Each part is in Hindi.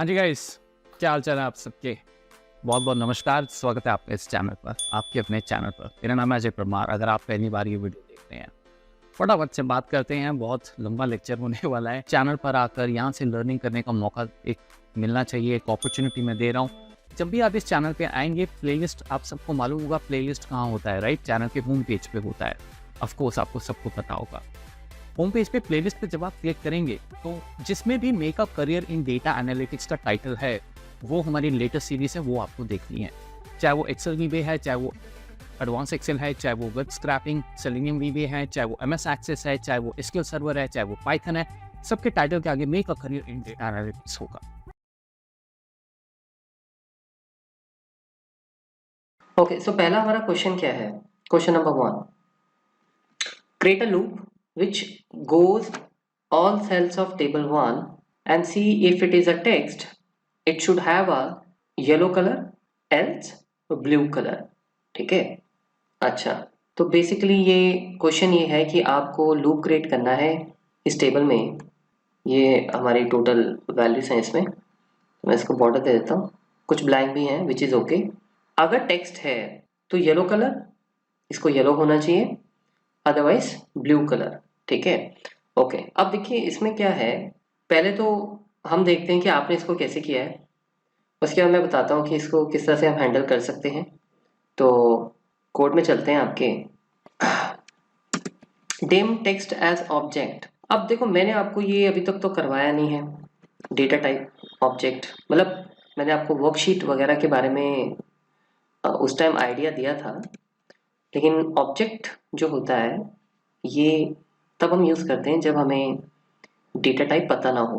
हाँ जी गाइस, क्या हाल चाल है आप सबके। बहुत बहुत नमस्कार, स्वागत है आपका इस चैनल पर, आपके अपने चैनल पर। मेरा नाम है अजय परमार। अगर आप पहली बार ये वीडियो देख रहे हैं, फटाफट से बात करते हैं। बहुत लंबा लेक्चर होने वाला है। चैनल पर आकर यहाँ से लर्निंग करने का मौका एक मिलना चाहिए, एक अपॉर्चुनिटी मैं दे रहा हूँ। जब भी आप इस चैनल पे आएंगे, प्लेलिस्ट आप सबको मालूम होगा प्लेलिस्ट कहाँ होता है, राइट? चैनल के होम पेज पे होता है। ऑफकोर्स आपको सबको पता होगा। होम पेज पे प्लेलिस्ट पे जब आप क्लिक करेंगे तो जिसमें भी make a career in data analytics का टाइटल है, वो हमारी लेटेस्ट सीरीज है, वो आपको देखनी है। चाहे वो एक्सेल वीबे है, चाहे वो एडवांस एक्सेल है, चाहे वो वेब स्क्रैपिंग सेलेनियम वीबे है, चाहे वो एमएस एक्सेस है, चाहे वो एसक्यूएल सर्वर है, चाहे वो पाइथन है, सबके टाइटल के आगे make a career in data analytics होगा। ओके, सो पहला हमारा क्वेश्चन क्या है? Question number 1, create a loop which goes all cells of table 1 and see if it is a text, it should have a yellow color else blue color. ठीक है। अच्छा, तो बेसिकली ये क्वेश्चन ये है कि आपको लूप क्रिएट करना है इस टेबल में। ये हमारी टोटल वैल्यूज हैं इसमें। मैं इसको बॉर्डर दे देता हूँ, कुछ ब्लैंक भी हैं विच इज ओके। अगर टेक्स्ट है तो येलो कलर, इसको येलो होना चाहिए, अदरवाइज ब्लू कलर। ठीक है। ओके, अब देखिए इसमें क्या है। पहले तो हम देखते हैं कि आपने इसको कैसे किया है, उसके बाद मैं बताता हूँ कि इसको किस तरह से हम हैंडल कर सकते हैं। तो कोड में चलते हैं आपके। Dim text as object. अब देखो मैंने आपको ये अभी तक तो करवाया नहीं है। डेटा टाइप ऑब्जेक्ट मतलब मैंने आपको वर्कशीट वगैरह के बारे में उस टाइम आइडिया दिया था, लेकिन ऑब्जेक्ट जो होता है ये तब हम यूज़ करते हैं जब हमें डेटा टाइप पता ना हो,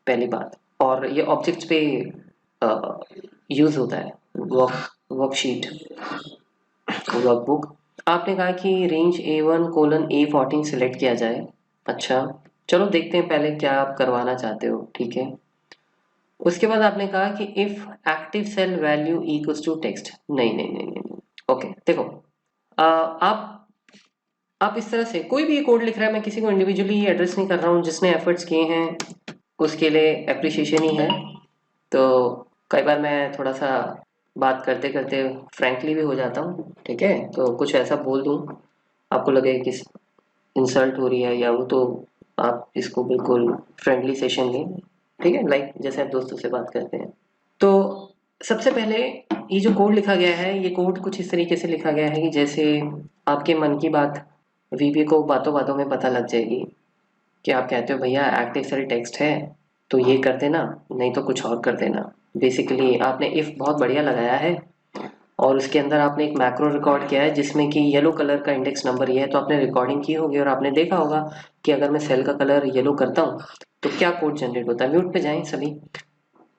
पहली बात। और ये ऑब्जेक्ट्स पे यूज़ होता है। Worksheet, workbook. आपने कहा कि रेंज A1:A14 सिलेक्ट किया जाए। अच्छा, चलो देखते हैं पहले क्या आप करवाना चाहते हो। ठीक है। उसके बाद आपने कहा कि if active cell value equals to text. नहीं नहीं नहीं नहीं, नहीं। ओके देखो, आप इस तरह से कोई भी ये कोड लिख रहा है, मैं किसी को इंडिविजुअली एड्रेस नहीं कर रहा हूँ। जिसने एफर्ट्स किए हैं उसके लिए एप्रिसिएशन ही है। तो कई बार मैं थोड़ा सा बात करते करते फ्रैंकली भी हो जाता हूँ। ठीक है, तो कुछ ऐसा बोल दूँ आपको लगे कि इंसल्ट हो रही है या वो, तो आप इसको बिल्कुल फ्रेंडली सेशन लें। ठीक है, लाइक जैसे आप दोस्तों से बात करते हैं। तो सबसे पहले ये जो कोड लिखा गया है, ये कोड कुछ इस तरीके से लिखा गया है कि जैसे आपके मन की बात वीबी को बातों बातों में पता लग जाएगी कि आप कहते हो भैया एक्टिव सेल टेक्स्ट है तो ये कर देना, नहीं तो कुछ और कर देना। बेसिकली आपने इफ बहुत बढ़िया लगाया है और उसके अंदर आपने एक मैक्रो रिकॉर्ड किया है जिसमें कि येलो कलर का इंडेक्स नंबर ये है। तो आपने रिकॉर्डिंग की होगी और आपने देखा होगा कि अगर मैं सेल का कलर येलो करता हूँ तो क्या कोड जनरेट होता है। म्यूट पे जाएं सभी।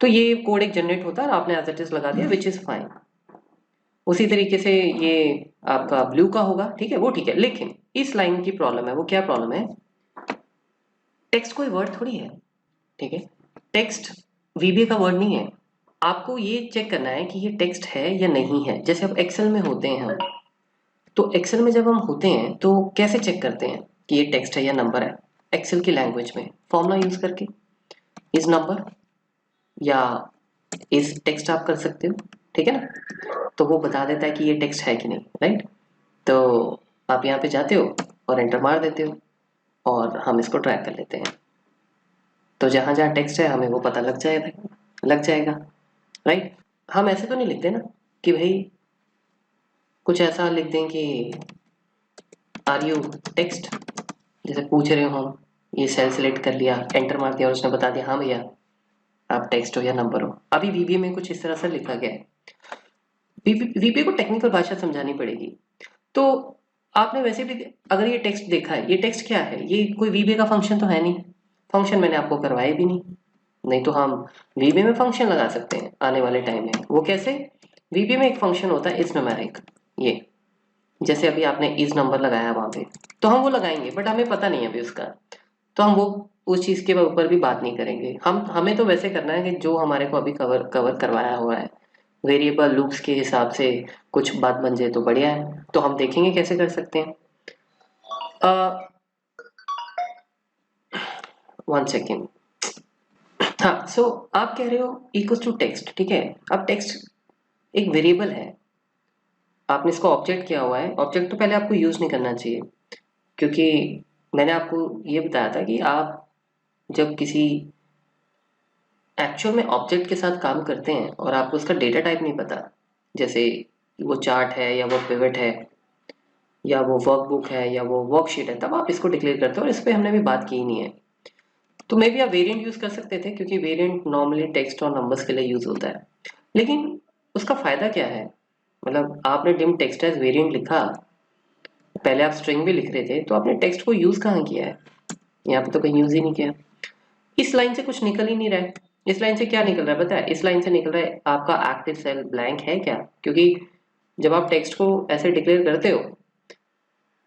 तो ये कोड एक जनरेट होता है और आपने एज इट इज लगा दिया, विच इज फाइन। उसी तरीके से ये आपका ब्लू का होगा। ठीक है, वो ठीक है, लेकिन इस लाइन की प्रॉब्लम है। वो क्या प्रॉब्लम है? टेक्स्ट कोई वर्ड थोड़ी है। ठीक है, टेक्स्ट वीबी का वर्ड नहीं है। आपको ये चेक करना है कि ये टेक्स्ट है या नहीं है। जैसे अब एक्सेल में होते हैं हम, तो एक्सेल में जब हम होते हैं तो कैसे चेक करते हैं कि ये टेक्स्ट है या नंबर है? एक्सेल की लैंग्वेज में फॉर्मूला यूज करके इज नंबर या इज टेक्स्ट आप कर सकते हो। ठीक है ना, तो वो बता देता है कि ये टेक्स्ट है कि नहीं, राइट? तो आप यहाँ पे जाते हो और एंटर मार देते हो और हम इसको ट्रैक कर लेते हैं। तो जहाँ जहाँ टेक्स्ट है हमें वो पता लग जाएगा, राइट? हम ऐसे तो नहीं लिखते ना कि भाई कुछ ऐसा लिख दें कि आर यू टेक्स्ट, जैसे पूछ रहे हो हम। ये सेल सिलेक्ट कर लिया, एंटर मार दिया और उसने बता दिया हाँ भैया आप टेक्स्ट हो या नंबर हो। अभी वीबीए में कुछ इस तरह से लिखा गया है। वीबीए को टेक्निकल भाषा समझानी पड़ेगी। तो आपने वैसे भी अगर ये टेक्स्ट देखा है, ये टेक्स्ट क्या है? ये कोई वीबीए का फंक्शन तो है नहीं। फंक्शन मैंने आपको करवाए भी नहीं। नहीं तो हम वीबीए में फंक्शन लगा सकते हैं आने वाले टाइम में। वो कैसे? वीबीए में एक फंक्शन होता है इज न्यूमेरिक। ये जैसे अभी आपने इज नंबर लगाया वहां पे, तो हम वो लगाएंगे बट हमें पता नहीं है अभी उसका। तो हम वो उस चीज के ऊपर भी बात नहीं करेंगे। हमें तो वैसे करना है कि जो हमारे को अभी कवर कवर करवाया हुआ है, वेरिएबल लूप्स के हिसाब से कुछ बात बन जाए तो बढ़िया है। तो हम देखेंगे कैसे कर सकते हैं। 1 सेकेंड। हाँ, सो आप कह रहे हो इक्वल्स टू टेक्स्ट, ठीक है। अब टेक्स्ट एक वेरिएबल है, आपने इसको ऑब्जेक्ट किया हुआ है। ऑब्जेक्ट तो पहले आपको यूज नहीं करना चाहिए, क्योंकि मैंने आपको ये बताया था कि आप जब किसी एक्चुअल में ऑब्जेक्ट के साथ काम करते हैं और आपको उसका डेटा टाइप नहीं पता, जैसे वो चार्ट है या वो पिवट है या वो वर्कबुक है या वो वर्कशीट है, तब आप इसको डिक्लेयर करते हो, और इस पर हमने अभी बात की ही नहीं है। तो मे भी आप वेरिएंट यूज कर सकते थे, क्योंकि वेरिएंट नॉर्मली टेक्स्ट और नंबर्स के लिए यूज होता है। लेकिन उसका फायदा क्या है? मतलब आपने डिम टेक्स्ट एज वेरिएंट लिखा, पहले आप स्ट्रिंग भी लिख रहे थे, तो आपने टेक्स्ट को यूज कहाँ किया है? यहाँ पे तो कहीं यूज ही नहीं किया। इस लाइन से कुछ निकल ही नहीं रहा है। इस लाइन से क्या निकल रहा है पता है? इस लाइन से निकल रहा है आपका एक्टिव सेल ब्लैंक है क्या? क्योंकि जब आप टेक्स्ट को ऐसे डिक्लेयर करते हो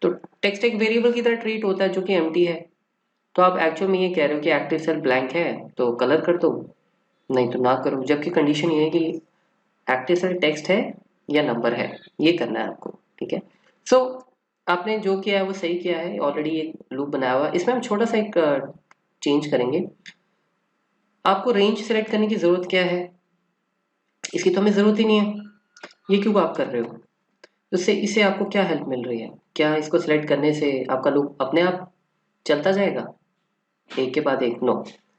तो टेक्स्ट एक वेरिएबल की तरह ट्रीट होता है जो कि एम्प्टी है। तो आप एक्चुअल में ये कह रहे हो कि एक्टिव सेल ब्लैंक है तो कलर कर दो, नहीं तो ना करो, जबकि कंडीशन ये है कि एक्टिव सेल टेक्स्ट है या नंबर है, ये करना है आपको, ठीक है। सो आपने जो किया है वो सही किया है, ऑलरेडी एक लूप बनाया हुआ है। इसमें हम छोटा सा एक चेंज करेंगे। आपको रेंज सेलेक्ट करने की जरूरत क्या है? इसकी तो हमें जरूरत ही नहीं है, ये क्यों आप कर रहे हो? उससे इससे आपको क्या हेल्प मिल रही है? क्या इसको सिलेक्ट करने से आपका लूप अपने आप चलता जाएगा एक के बाद एक? नो,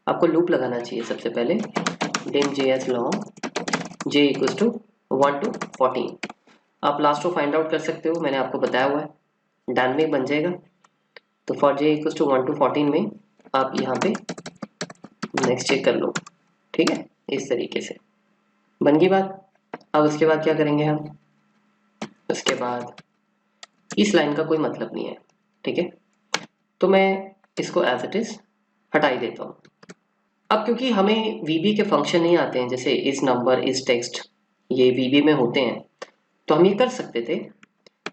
आपको लूप लगाना चाहिए सबसे पहले। dim js long j equals to 1 to 14। आप लास्ट को फाइंड आउट कर सकते हो, मैंने आपको बताया हुआ है, डायनेमिक बन जाएगा। तो for j equals to 1 to 14 में आप यहाँ पे नेक्स्ट चेक कर लो, ठीक है। इस तरीके से बन गई बात। अब उसके बाद क्या करेंगे हम? उसके बाद इस लाइन का कोई मतलब नहीं है, ठीक है, तो मैं इसको एज इट इज हटा ही देता हूँ। अब क्योंकि हमें वीबी के फंक्शन नहीं आते हैं, जैसे इस नंबर इस टेक्स्ट, ये वीबी में होते हैं, तो हम ये कर सकते थे,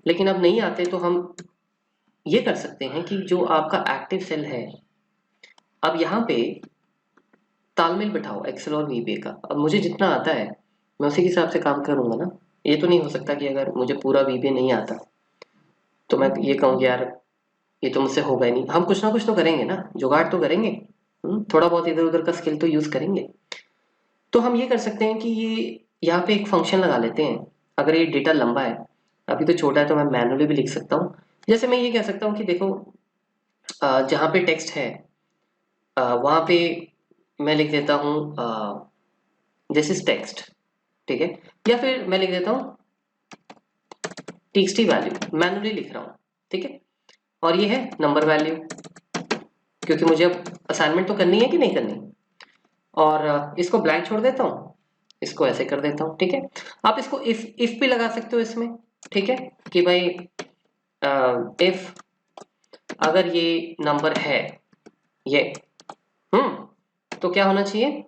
लेकिन अब नहीं आते, तो हम ये कर सकते हैं कि जो आपका एक्टिव सेल है, अब यहाँ पे तालमेल बिठाओ एक्सेल और वीबी का। अब मुझे जितना आता है मैं उसी के हिसाब से काम करूंगा ना। ये तो नहीं हो सकता कि अगर मुझे पूरा वीबी नहीं आता तो मैं ये कहूँ कि यार ये तो मुझसे होगा ही नहीं। हम कुछ ना कुछ तो करेंगे ना, जुगाड़ तो करेंगे। थोड़ा बहुत इधर उधर का स्किल तो यूज करेंगे। तो हम ये कर सकते हैं कि ये यहाँ पे एक फंक्शन लगा लेते हैं। अगर ये डेटा लंबा है, अभी तो छोटा है, तो मैं मैनुअली भी लिख सकता हूँ। जैसे मैं ये कह सकता हूँ कि देखो जहाँ पे टेक्स्ट है वहाँ पे मैं लिख देता हूँ दिस इज टेक्स्ट, ठीक है। या फिर मैं लिख देता हूँ टीएक्सटी वैल्यू, मैनुअली लिख रहा हूँ, ठीक है। और ये है नंबर वैल्यू, क्योंकि मुझे अब असाइनमेंट तो करनी है कि नहीं करनी। और इसको ब्लैंक छोड़ देता हूँ, इसको ऐसे कर देता हूँ, ठीक है। आप इसको इफ भी लगा सकते हो इसमें, ठीक है, कि भाई इफ अगर ये नंबर है ये तो क्या होना चाहिए?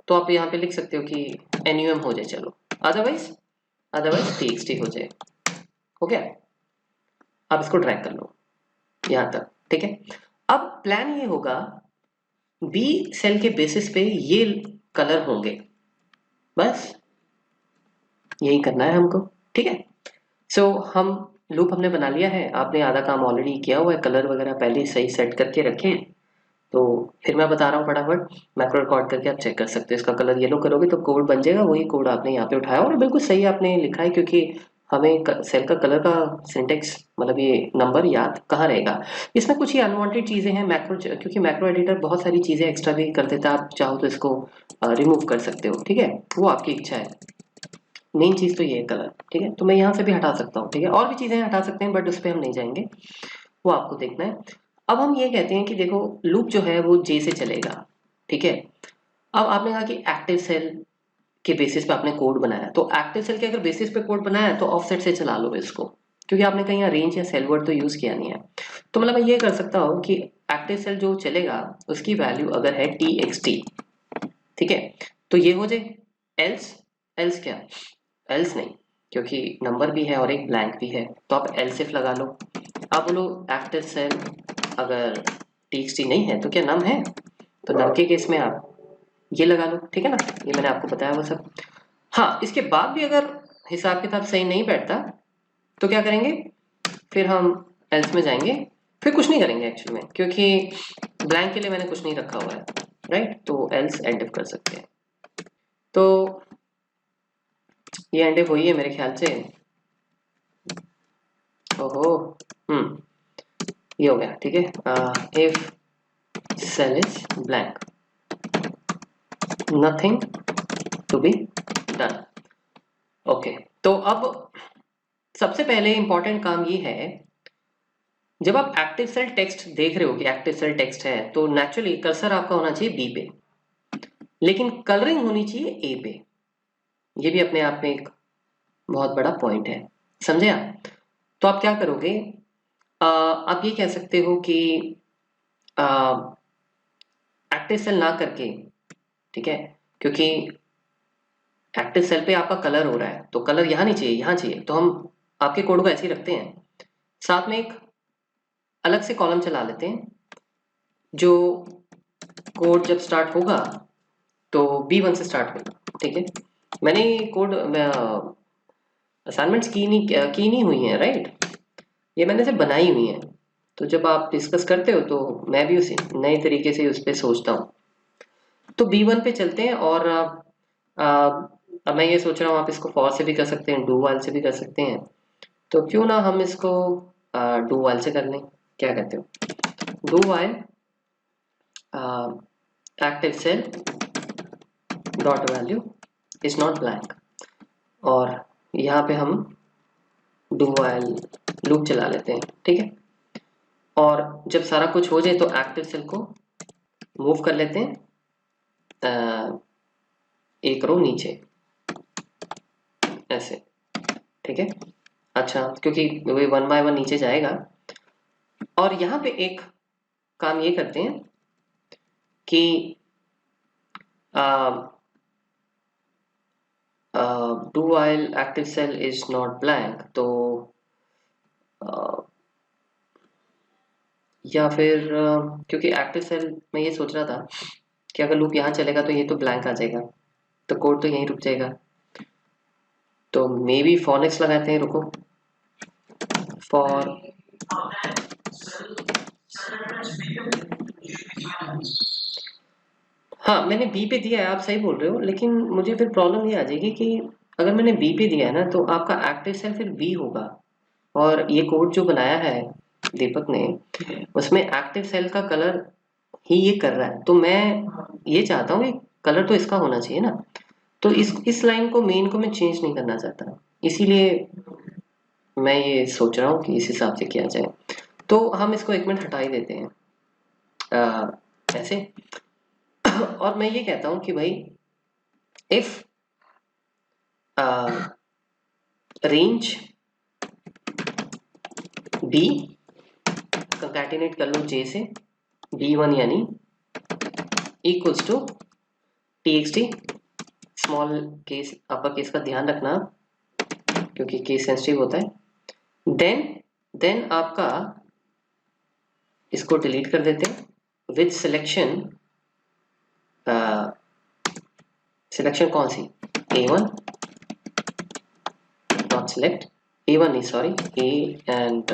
तो आप यहाँ पे लिख सकते हो कि एनयूएम हो जाए, चलो, अदरवाइज टीएक्सटी हो जाए। हो गया? आप इसको ड्रैग कर लो यहाँ तक, ठीक है। अब प्लान ये होगा, बी सेल के बेसिस पे ये कलर होंगे, बस यही करना है हमको, ठीक है। सो हम लूप हमने बना लिया है, आपने आधा काम ऑलरेडी किया हुआ है, कलर वगैरह पहले ही सही सेट करके रखे हैं। तो फिर मैं बता रहा हूँ फटाफट, मैक्रो रिकॉर्ड करके आप चेक कर सकते हो। इसका कलर येलो करोगे तो कोड बन जाएगा, वही कोड आपने यहाँ पे उठाया और बिल्कुल सही आपने लिखा है, क्योंकि हमें सेल का कलर का सिंटेक्स मतलब ये नंबर याद कहाँ रहेगा। इसमें कुछ ही अनवांटेड चीज़ें हैं मैक्रो, क्योंकि मैक्रो एडिटर बहुत सारी चीज़ें एक्स्ट्रा भी कर देता है, आप चाहो तो इसको रिमूव कर सकते हो, ठीक है, वो आपकी इच्छा है। मेन चीज़ तो ये है कलर, ठीक है। तो मैं यहाँ से भी हटा सकता हूँ, ठीक है, और भी चीज़ें हटा सकते हैं, बट उस पर हम नहीं जाएंगे, वो आपको देखना है। अब हम ये कहते हैं कि देखो लूप जो है वो जे से चलेगा, ठीक है। अब आपने कहा कि एक्टिव सेल के बेसिस पे आपने कोड बनाया, तो एक्टिव सेल के अगर बेसिस पे कोड बनाया है तो ऑफसेट से चला लो इसको, क्योंकि आपने कहीं रेंज या सेल वर्ड तो यूज किया नहीं है। तो मतलब मैं ये कर सकता हूँ कि एक्टिव सेल जो चलेगा उसकी वैल्यू अगर है txt, ठीक है, तो ये हो जाए। एल्स एल्स क्या? एल्स नहीं, क्योंकि नंबर भी है और एक ब्लैंक भी है, तो आप एल्सिफ लगा लो। आप बोलो एक्टिव सेल अगर txt नहीं है तो क्या नम है? तो नम के केस में आप ये लगा लो, ठीक है ना, ये मैंने आपको बताया वो सब। हाँ, इसके बाद भी अगर हिसाब किताब सही नहीं बैठता तो क्या करेंगे? फिर हम एल्स में जाएंगे, फिर कुछ नहीं करेंगे एक्चुअल में, क्योंकि ब्लैंक के लिए मैंने कुछ नहीं रखा हुआ है, राइट, तो एल्स एंड इफ कर सकते हैं। तो ये एंड इफ हुई है मेरे ख्याल से। ओहो, ये हो गया, ठीक है। If cell is blank, nothing to be done. Okay, तो अब सबसे पहले इंपॉर्टेंट काम ये है, जब आप एक्टिव सेल टेक्स्ट देख रहे हो कि एक्टिव सेल टेक्स्ट है, तो नेचुरली कर्सर आपका होना चाहिए बी पे, लेकिन कलरिंग होनी चाहिए ए पे। ये भी अपने आप में एक बहुत बड़ा पॉइंट है, समझे आप? तो आप क्या करोगे, आप ये कह सकते हो कि एक्टिव सेल ना करके, ठीक है, क्योंकि एक्टिव सेल पे आपका कलर हो रहा है तो कलर यहाँ नहीं चाहिए, यहाँ चाहिए, तो हम आपके कोड को ऐसे ही रखते हैं। साथ में एक अलग से कॉलम चला लेते हैं, जो कोड जब स्टार्ट होगा तो B1 से स्टार्ट होगा, ठीक है। मैंने कोड असाइनमेंट्स की नहीं हुई हैं, राइट, ये मैंने सिर्फ बनाई हुई हैं। तो जब आप डिस्कस करते हो तो मैं भी उसी नए तरीके से उस पर सोचता हूँ। तो B1 पे चलते हैं, और अब मैं ये सोच रहा हूँ आप इसको फॉर से भी कर सकते हैं, डू वाइल से भी कर सकते हैं, तो क्यों ना हम इसको डू वाइल से कर लें, क्या कहते हो? Do while active cell dot value is not blank, और यहाँ पे हम डू वाइल लूप चला लेते हैं, ठीक है। और जब सारा कुछ हो जाए तो एक्टिव सेल को मूव कर लेते हैं एक रो नीचे, ऐसे, ठीक है। अच्छा, क्योंकि वो 1 बाय 1 नीचे जाएगा। और यहाँ पे एक काम ये करते हैं कि do while active cell is not blank, तो या फिर क्योंकि एक्टिव सेल मैं ये सोच रहा था कि अगर लूप यहाँ चलेगा तो ये तो ब्लैंक आ जाएगा, तो कोड तो यहीं रुक जाएगा। तो मे बी फॉर नेक्स्ट लगाते हैं, रुको, फॉर हाँ, मैंने बी पे दिया है, आप सही बोल रहे हो, लेकिन मुझे फिर प्रॉब्लम ये आ जाएगी कि अगर मैंने बी पे दिया है ना, तो आपका एक्टिव सेल फिर बी होगा, और ये कोड जो बनाया है दीपक ने, उसमें एक्टिव सेल का कलर ही ये कर रहा है। तो मैं ये चाहता हूँ कि कलर तो इसका होना चाहिए ना, तो इस लाइन को, मेन को मैं चेंज नहीं करना चाहता, इसीलिए मैं ये सोच रहा हूँ कि इस हिसाब से किया जाए। तो हम इसको एक मिनट हटा ही देते हैं ऐसे। और मैं ये कहता हूँ कि भाई इफ रेंज बी कंकैटिनेट कर लो जे से, B1 यानी equals to txt, small case upper case का ध्यान रखना क्योंकि केस सेंसिटिव होता है। देन आपका इसको डिलीट कर देते हैं विद सिलेक्शन, सिलेक्शन कौन सी, A1 नॉट सिलेक्ट, A1 नहीं सॉरी, A एंड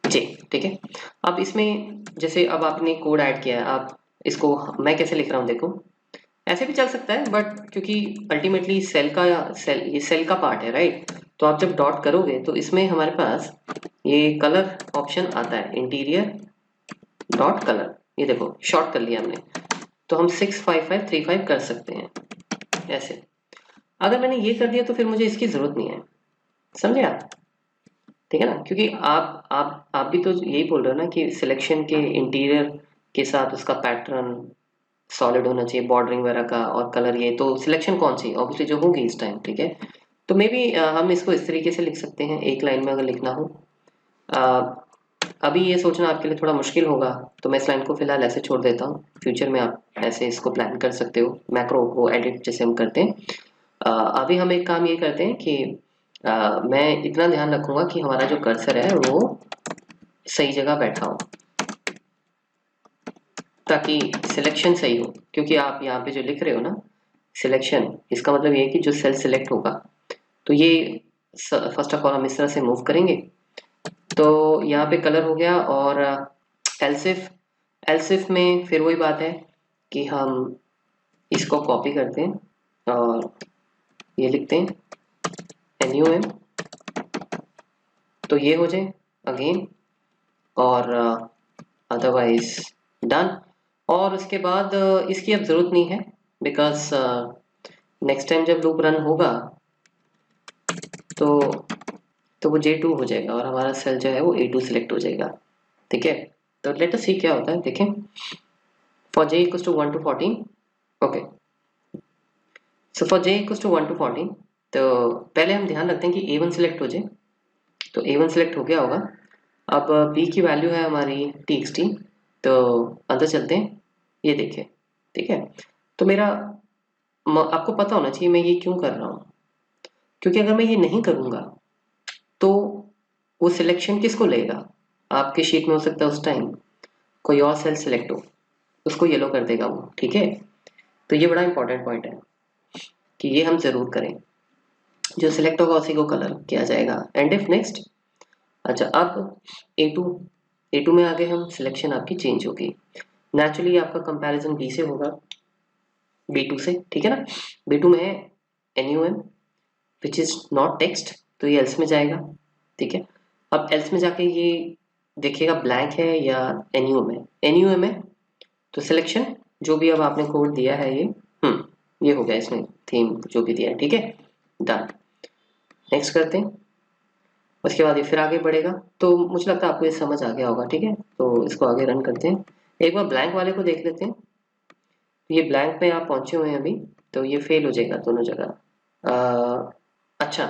J, ठीक है। अब इसमें जैसे अब आपने कोड ऐड किया है, आप इसको, मैं कैसे लिख रहा हूँ देखो, ऐसे भी चल सकता है, बट क्योंकि अल्टीमेटली ये सेल का पार्ट है, राइट, तो आप जब डॉट करोगे तो इसमें हमारे पास ये कलर ऑप्शन आता है, इंटीरियर डॉट कलर, ये देखो शॉर्ट कर लिया हमने, तो हम 65535 कर सकते हैं ऐसे। अगर मैंने ये कर दिया तो फिर मुझे इसकी जरूरत नहीं है, समझे आप? ठीक है ना, क्योंकि आप भी तो यही बोल रहे हो ना कि सिलेक्शन के इंटीरियर के साथ उसका पैटर्न सॉलिड होना चाहिए, बॉर्डरिंग वगैरह का, और कलर, ये तो सिलेक्शन कौन सी ऑब्वियसली जो होगी इस टाइम, ठीक है। तो मे बी हम इसको इस तरीके से लिख सकते हैं, एक लाइन में अगर लिखना हो। अभी ये सोचना आपके लिए थोड़ा मुश्किल होगा, तो मैं इस लाइन को फिलहाल ऐसे छोड़ देता हूँ, फ्यूचर में आप ऐसे इसको प्लान कर सकते हो, मैक्रो को एडिट जैसे हम करते हैं। अभी हम एक काम ये करते हैं कि मैं इतना ध्यान रखूंगा कि हमारा जो कर्सर है वो सही जगह बैठा हो, ताकि सिलेक्शन सही हो, क्योंकि आप यहाँ पे जो लिख रहे हो ना सिलेक्शन, इसका मतलब ये है कि जो सेल सिलेक्ट होगा, तो ये फर्स्ट ऑफ ऑल हम इस तरह से मूव करेंगे। तो यहाँ पे कलर हो गया, और एल्सिफ एल्सिफ में फिर वही बात है कि हम इसको कॉपी करते हैं और ये लिखते हैं NUM, तो ये हो जाए अगेन, और अदरवाइज डन। और उसके बाद इसकी अब ज़रूरत नहीं है, बिकॉज नेक्स्ट टाइम जब लूप रन होगा तो वो J2 हो जाएगा और हमारा सेल जो है वो A2 सिलेक्ट हो जाएगा। ठीक है, तो लेट अस सी क्या होता है, देखें। For J equals to 1 to 14, okay, so for J equals to 1 to 14, तो पहले हम ध्यान रखते हैं कि A1 सिलेक्ट हो जाए, तो A1 सिलेक्ट हो गया होगा। अब B की वैल्यू है हमारी txt, तो अंदर चलते हैं, ये देखिए। ठीक है, तो मेरा आपको पता होना चाहिए मैं ये क्यों कर रहा हूँ, क्योंकि अगर मैं ये नहीं करूँगा तो वो सिलेक्शन किसको लेगा, आपके शीट में हो सकता है उस टाइम कोई और सेल सिलेक्ट हो, उसको येलो कर देगा वो। ठीक है, तो ये बड़ा इंपॉर्टेंट पॉइंट है कि ये हम जरूर करें, जो सिलेक्ट होगा उसी को कलर किया जाएगा। एंड इफ नेक्स्ट, अच्छा अब A2 में आगे हम सिलेक्शन आपकी चेंज होगी, नेचुरली आपका कंपैरिजन B से होगा B2 से। ठीक है ना, B2 में है NUM which is not text, तो ये एल्स में जाएगा। ठीक है, अब एल्स में जाके ये देखिएगा ब्लैंक है या NUM है, NUM है तो सिलेक्शन जो भी अब आपने कोड दिया है ये ये हो गया, इसमें थीम जो भी दिया है। ठीक है, डन। नेक्स्ट करते हैं, उसके बाद ये फिर आगे बढ़ेगा, तो मुझे लगता है आपको ये समझ आ गया होगा। ठीक है, तो इसको आगे रन करते हैं, एक बार ब्लैंक वाले को देख लेते हैं। ये ब्लैंक में आप पहुंचे हुए हैं अभी, तो ये फेल हो जाएगा दोनों जगह। अच्छा,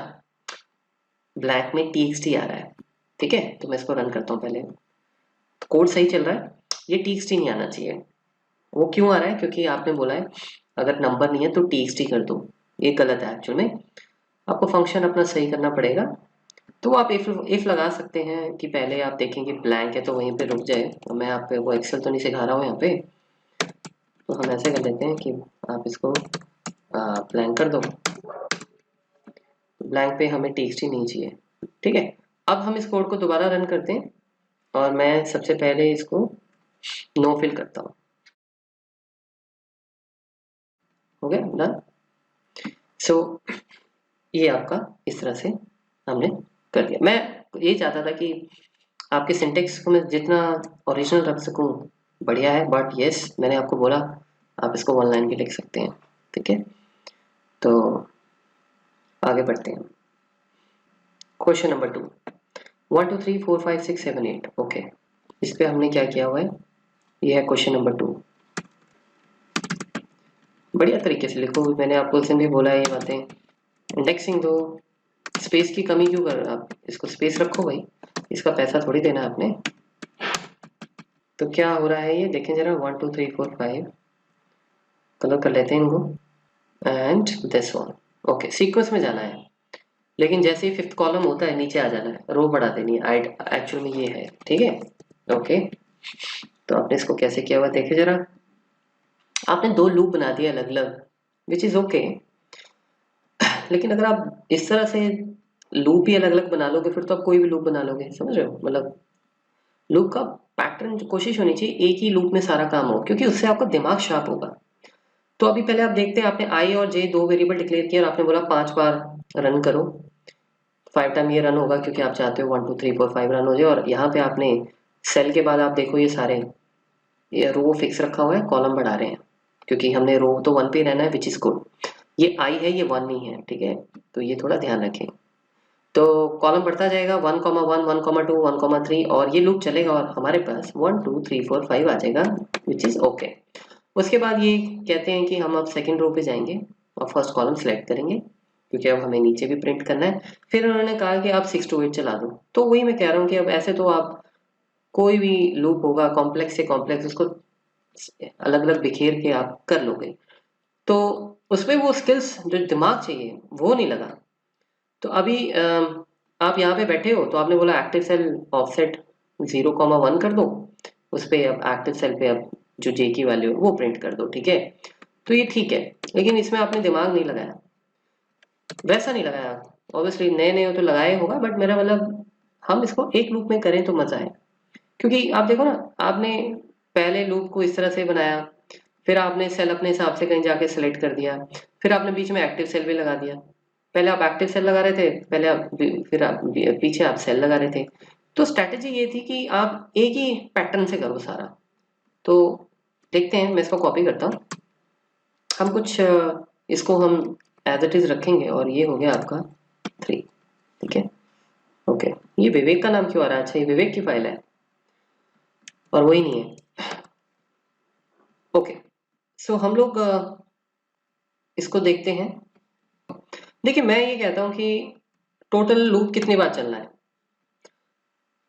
ब्लैंक में txt आ रहा है। ठीक है, तो मैं इसको रन करता हूँ पहले, तो कोड सही चल रहा है, ये txt नहीं आना चाहिए। वो क्यों आ रहा है, क्योंकि आपने बोला है अगर नंबर नहीं है तो txt कर दो, ये गलत है एक्चुअल में, आपको फंक्शन अपना सही करना पड़ेगा। तो आप इफ लगा सकते हैं कि पहले आप देखें कि ब्लैंक है तो वहीं पे रुक जाए, तो मैं आप पे वो एक्सेल तो नहीं सिखा रहा हूँ यहाँ पे, तो हम ऐसे कर लेते हैं कि आप इसको ब्लैंक कर दो, ब्लैंक पे हमें txt नहीं चाहिए। ठीक है, अब हम इस कोड को दोबारा रन करते हैं और मैं सबसे पहले इसको नो फिल करता हूँ। हो गया डन। सो ये आपका इस तरह से हमने कर दिया। मैं ये चाहता था कि आपके सिंटेक्स को मैं जितना ओरिजिनल रख सकूं बढ़िया है, बट यस मैंने आपको बोला आप इसको वन लाइन भी लिख सकते हैं। ठीक है, तो आगे बढ़ते हैं। क्वेश्चन नंबर 2, 1 2 3 4 5 6 7 8, ओके, इस पे हमने क्या किया हुआ है, ये है क्वेश्चन नंबर 2। बढ़िया तरीके से लिखो, मैंने आपको उस दिन भी बोला है ये बातें, इंडेक्सिंग दो, स्पेस की कमी क्यों कर रहे हो आप, इसको स्पेस रखो भाई, इसका पैसा थोड़ी देना है आपने। तो क्या हो रहा है ये देखें जरा, 1 2 3 4 5 कलर कर लेते हैं इनको, and this one, okay, sequence में जाना है, लेकिन जैसे ही फिफ्थ कॉलम होता है नीचे आ जाना है, रो बढ़ा देनी है, एक्चुअल में ये है। ठीक है, ओके, तो आपने इसको कैसे किया हुआ देखे जरा, आपने दो लूप बना दिया अलग अलग, विच इज ओके, लेकिन अगर आप इस तरह से लूप ही अलग अलग बना लोगे फिर तो आप कोई भी लूप बना लोगे, समझ रहे हो, मतलब लूप का पैटर्न कोशिश होनी चाहिए एक ही लूप में सारा काम हो, क्योंकि उससे आपका दिमाग शार्प होगा। तो अभी पहले आप देखते हैं, आपने आई और जे दो वेरिएबल डिक्लेयर किया और आपने बोला 5 बार रन करो, 5 टाइम ये रन होगा क्योंकि आप चाहते हो 1 2 3 4 5 रन हो जाए। और यहाँ पे आपने सेल के बाद आप देखो ये सारे ये रो फिक्स रखा हुआ है, कॉलम बढ़ा रहे हैं क्योंकि हमने रो तो 1 पे रहना है, विच इज गुड। ये आई है, ये 1 नहीं है। ठीक है, तो ये थोड़ा ध्यान रखें। तो कॉलम बढ़ता जाएगा 1 1 1 2 1 3, और ये लूप चलेगा और हमारे पास 1 2 3 4 5 आ जाएगा, विच इज ओके। उसके बाद ये कहते हैं कि हम अब सेकंड रो पे जाएंगे और फर्स्ट कॉलम सेलेक्ट करेंगे क्योंकि अब हमें नीचे भी प्रिंट करना है। फिर उन्होंने कहा कि आप 6 to 8 चला दो, तो वही मैं कह रहा हूँ कि अब ऐसे तो आप कोई भी लूप होगा कॉम्प्लेक्स से कॉम्प्लेक्स, उसको अलग अलग बिखेर के आप कर लोगे, तो उसमें वो स्किल्स जो दिमाग चाहिए वो नहीं लगा। तो अभी आप यहाँ पे बैठे हो तो आपने बोला एक्टिव सेल ऑफसेट 0,1 कर दो, उस पर अब एक्टिव सेल पे अब जो जे की वैल्यू है वो प्रिंट कर दो। ठीक है, तो ये ठीक है, लेकिन इसमें आपने दिमाग नहीं लगाया, वैसा नहीं लगाया। ऑब्वियसली नए नए हो तो लगाया होगा, बट मेरा मतलब हम इसको एक लूप में करें तो मजा है, क्योंकि आप देखो ना, आपने पहले लूप को इस तरह से बनाया, फिर आपने सेल अपने हिसाब से कहीं जाके सेलेक्ट कर दिया, फिर आपने बीच में एक्टिव सेल भी लगा दिया। पहले आप एक्टिव सेल लगा रहे थे, पहले आप फिर आप पीछे आप सेल लगा रहे थे। तो स्ट्रैटेजी ये थी कि आप एक ही पैटर्न से करो सारा। तो देखते हैं, मैं इसको कॉपी करता हूँ। हम कुछ इसको हम एज इट इज रखेंगे और ये हो गया आपका 3। ठीक है, ओके। ये विवेक का नाम क्यों आ रहा है? अच्छा, ये विवेक की फाइल है और वही नहीं है। ओके, सो हम लोग इसको देखते हैं। देखिए, मैं ये कहता हूँ कि टोटल लूप कितनी बार चलना है?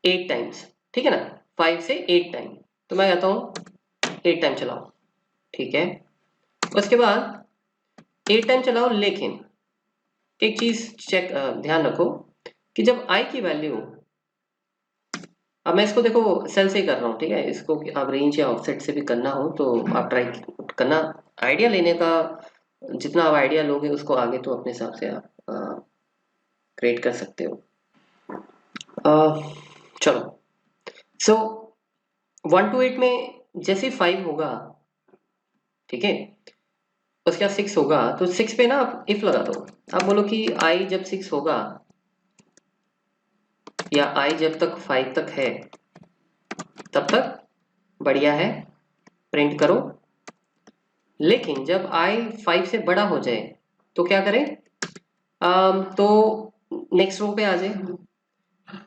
8 टाइम्स, ठीक है ना? 5 से 8 टाइम। तो मैं कहता हूँ 8 टाइम चलाओ, ठीक है। उसके बाद 8 टाइम चलाओ, लेकिन एक चीज चेक ध्यान रखो कि जब आई की वैल्यू, अब मैं इसको देखो सेल से ही कर रहा हूँ, ठीक है। इसको आप रेंज या ऑफसेट से भी करना हो तो आप ट्राई करना। आइडिया लेने का, जितना आप आइडिया लोगे उसको आगे तो अपने हिसाब से आप क्रिएट कर सकते हो। चलो, सो 1 to 8 में जैसे 5 होगा, ठीक है, उसके बाद 6 होगा, तो 6 पे ना आप इफ लगा दो। आप बोलो कि आई जब 6 होगा या आई जब तक 5 तक है तब तक बढ़िया है, प्रिंट करो। लेकिन जब आई 5 से बड़ा हो जाए तो क्या करें? तो नेक्स्ट रो पे आ जाए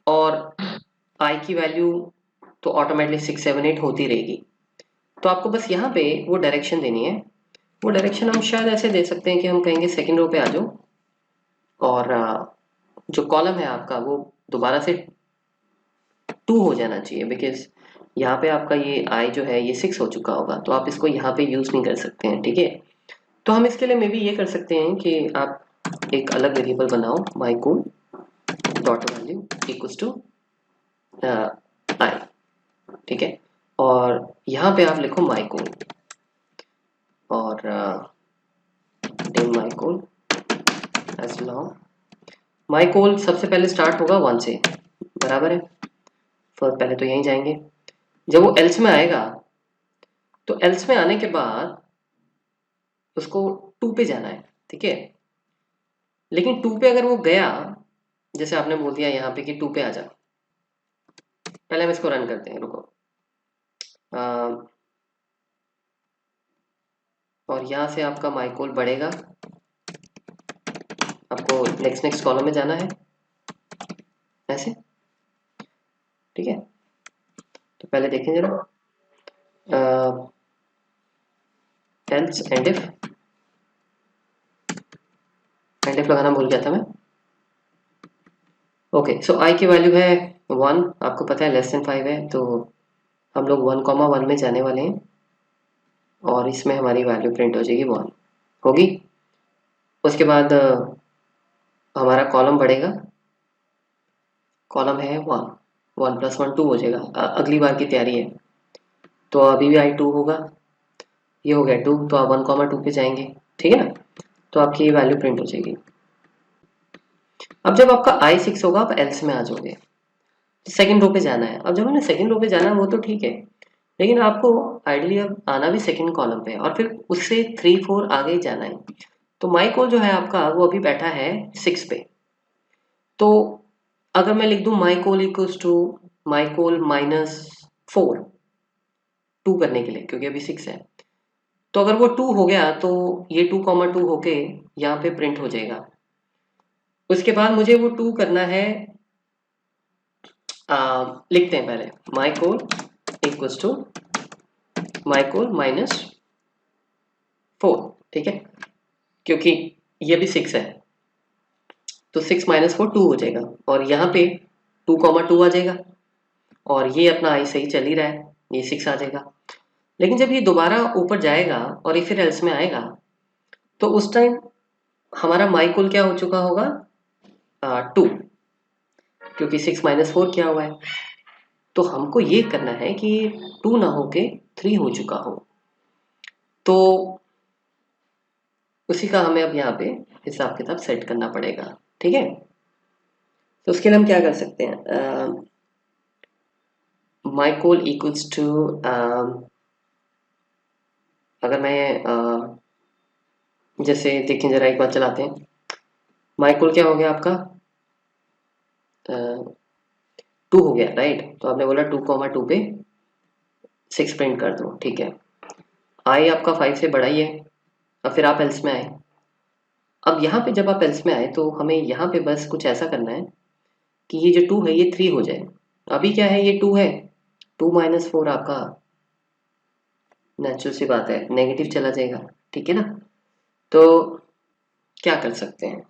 और आई की वैल्यू तो ऑटोमेटिकली 6 7 8 होती रहेगी। तो आपको बस यहाँ पे वो डायरेक्शन देनी है। वो डायरेक्शन हम शायद ऐसे दे सकते हैं कि हम कहेंगे सेकेंड रो पे आ जाओ और जो कॉलम है आपका वो दोबारा से 2 हो जाना चाहिए, बिकॉज यहाँ पे आपका ये आई जो है ये 6 हो चुका होगा, तो आप इसको यहाँ पे यूज नहीं कर सकते हैं, ठीक है। तो हम इसके लिए मे बी ये कर सकते हैं कि आप एक अलग वेरिएबल बनाओ, माई कोल डॉट वैल्यू इक्वल्स टू आई, ठीक है। और यहाँ पे आप लिखो माई कोल और डिम माई कोल एज लॉन्ग। माई कोल सबसे पहले स्टार्ट होगा 1 से, बराबर है। फिर पहले तो यहीं जाएंगे। जब वो एल्स में आएगा तो एल्स में आने के बाद उसको 2 पे जाना है, ठीक है। लेकिन 2 पे अगर वो गया, जैसे आपने बोल दिया यहाँ पे कि 2 पे आ जा, पहले हम इसको रन करते हैं, रुको। और यहाँ से आपका माई कोल बढ़ेगा, आपको नेक्स्ट नेक्स्ट कॉलम में जाना है ऐसे, ठीक है। तो पहले देखें जरा, एल्स एंड इफ लगाना भूल गया था मैं। ओके, सो आई की वैल्यू है 1, आपको पता है लेस देन 5 है, तो हम लोग 1, 1 में जाने वाले हैं और इसमें हमारी वैल्यू प्रिंट हो जाएगी 1 होगी। उसके बाद हमारा कॉलम बढ़ेगा, कॉलम है 1, 1 + 1 2 हो जाएगा। अगली बार की तैयारी है, तो अभी भी आई 2 होगा, ये हो गया 2, तो आप 1, 2 पे जाएंगे, ठीक है ना। तो आपकी ये वैल्यू प्रिंट हो जाएगी। अब जब आपका आई 6 होगा आप एल्स में आ जाओगे, सेकंड रो पे जाना है। अब जब हमने सेकंड रो पे जाना है वो तो ठीक है, लेकिन आपको आइडियली अब आना भी सेकंड कॉलम पे और फिर उससे 3 4 आगे ही जाना है। तो माई कोल जो है आपका वो अभी बैठा है 6 पे। तो अगर मैं लिख दूं माई कोल इक्वल्स टू माई कोल -4, 2 करने के लिए, क्योंकि अभी 6 है। तो अगर वो 2 हो गया तो ये 2, 2 होके यहाँ पे प्रिंट हो जाएगा। उसके बाद मुझे वो 2 करना है, लिखते हैं पहले माई कोल इक्वल्स टू माई कोल -4, ठीक है, क्योंकि ये भी 6 है, तो 6 - 4 2 हो जाएगा और यहाँ पे 2, 2 आ जाएगा और ये अपना आई सही चल ही रहा है, ये 6 आ जाएगा। लेकिन जब ये दोबारा ऊपर जाएगा और ये फिर एल्स में आएगा तो उस टाइम हमारा माई कोल क्या हो चुका होगा? 2, क्योंकि 6 - 4 क्या हुआ है। तो हमको ये करना है कि 2 ना होके 3 हो चुका हो, तो उसी का हमें अब यहाँ पे हिसाब किताब सेट करना पड़ेगा, ठीक है। तो उसके लिए हम क्या कर सकते हैं, माइकोल इक्वल्स टू, अगर मैं जैसे देखें जरा एक बार चलाते हैं, माइकोल क्या हो गया आपका, 2 हो गया राइट। तो आपने बोला 2,2 पे 6 प्रिंट कर दो, ठीक है। आई आपका 5 से बड़ा ही है। अब फिर आप एल्स में आए। अब यहाँ पे जब आप एल्स में आए तो हमें यहाँ पे बस कुछ ऐसा करना है कि ये जो 2 है ये 3 हो जाए। अभी क्या है, ये 2 है, 2 माइनस 4 आपका नेचुरल सी बात है नेगेटिव चला जाएगा, ठीक है ना। तो क्या कर सकते हैं,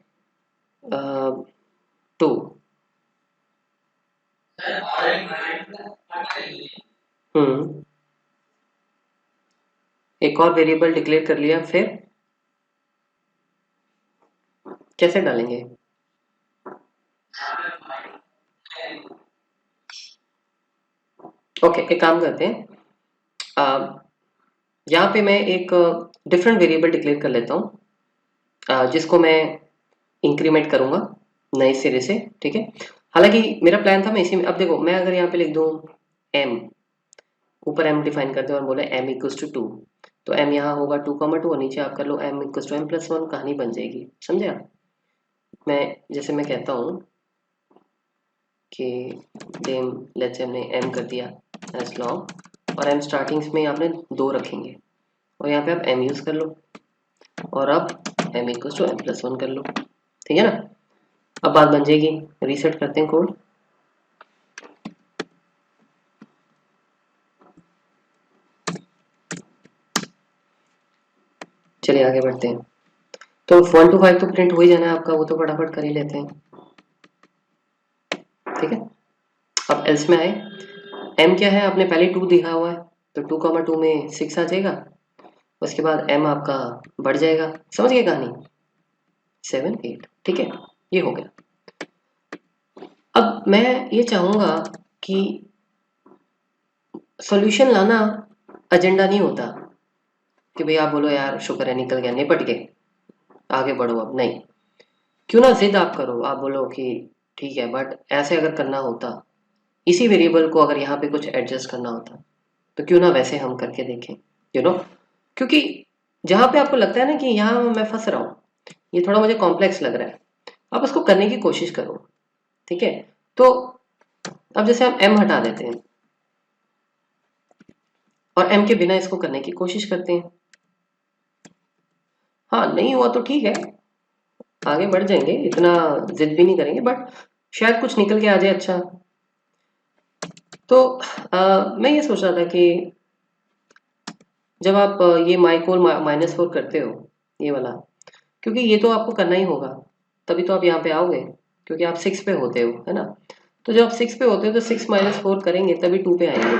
2, एक और वेरिएबल डिक्लेयर कर लिया, फिर कैसे डालेंगे, ओके एक काम करते हैं, यहाँ पे मैं एक डिफरेंट वेरिएबल डिक्लेयर कर लेता हूँ, जिसको मैं इंक्रीमेंट करूँगा नए सिरे से, ठीक है। हालांकि मेरा प्लान था मैं इसी में, अब देखो मैं अगर यहाँ पे लिख दूँ m, ऊपर m डिफाइन कर दो और बोले m इक्वल्स टू 2, तो m यहाँ होगा 2,2 और नीचे आप कर लो m इक्वल्स टू m+1, कहानी बन जाएगी, समझे आप। मैं जैसे मैं कहता हूँ कि डेम लेट्स हमने m कर दिया एज लॉन्ग, और m स्टार्टिंग्स में आपने 2 रखेंगे और यहाँ पे आप m यूज़ कर लो और अब m इक्वल्स टू m+1 कर लो, ठीक है ना। अब बात बन जाएगी, रीसेट करते हैं कोड। चलिए आगे बढ़ते हैं। तो 1 to 5 तो प्रिंट हो ही जाना है आपका, वो तो फटाफट कर ही लेते हैं, ठीक है। अब एल्स में आए, m क्या है आपने पहले 2 दिखा हुआ है, तो 2,2 में 6 आ जाएगा, उसके बाद m आपका बढ़ जाएगा, समझ गए कहानी, 7 8, ठीक है, ये हो गया। अब मैं ये चाहूँगा कि सॉल्यूशन लाना एजेंडा नहीं होता कि भाई आप बोलो यार शुक्र है निकल गया, निपट गए, आगे बढ़ो, अब नहीं। क्यों ना जिद आप करो, आप बोलो कि ठीक है, बट ऐसे अगर करना होता, इसी वेरिएबल को अगर यहाँ पे कुछ एडजस्ट करना होता, तो क्यों ना वैसे हम करके देखें, यू नो। क्योंकि जहाँ पे आपको लगता है ना कि यहाँ मैं फंस रहा हूँ, ये थोड़ा मुझे कॉम्प्लेक्स लग रहा है, आप उसको करने की कोशिश करो, ठीक है। तो अब जैसे हम m हटा देते हैं और m के बिना इसको करने की कोशिश करते हैं, हाँ नहीं हुआ तो ठीक है, आगे बढ़ जाएंगे, इतना जिद भी नहीं करेंगे, बट शायद कुछ निकल के आ जाए अच्छा। तो मैं ये सोच रहा था कि जब आप ये माइकोल -4 करते हो, ये वाला, क्योंकि ये तो आपको करना ही होगा, तभी तो आप यहाँ पे आओगे, क्योंकि आप 6 पे होते हो, है ना। तो जब आप 6 पे होते हो तो 6 -4 करेंगे तभी 2 पे आएंगे।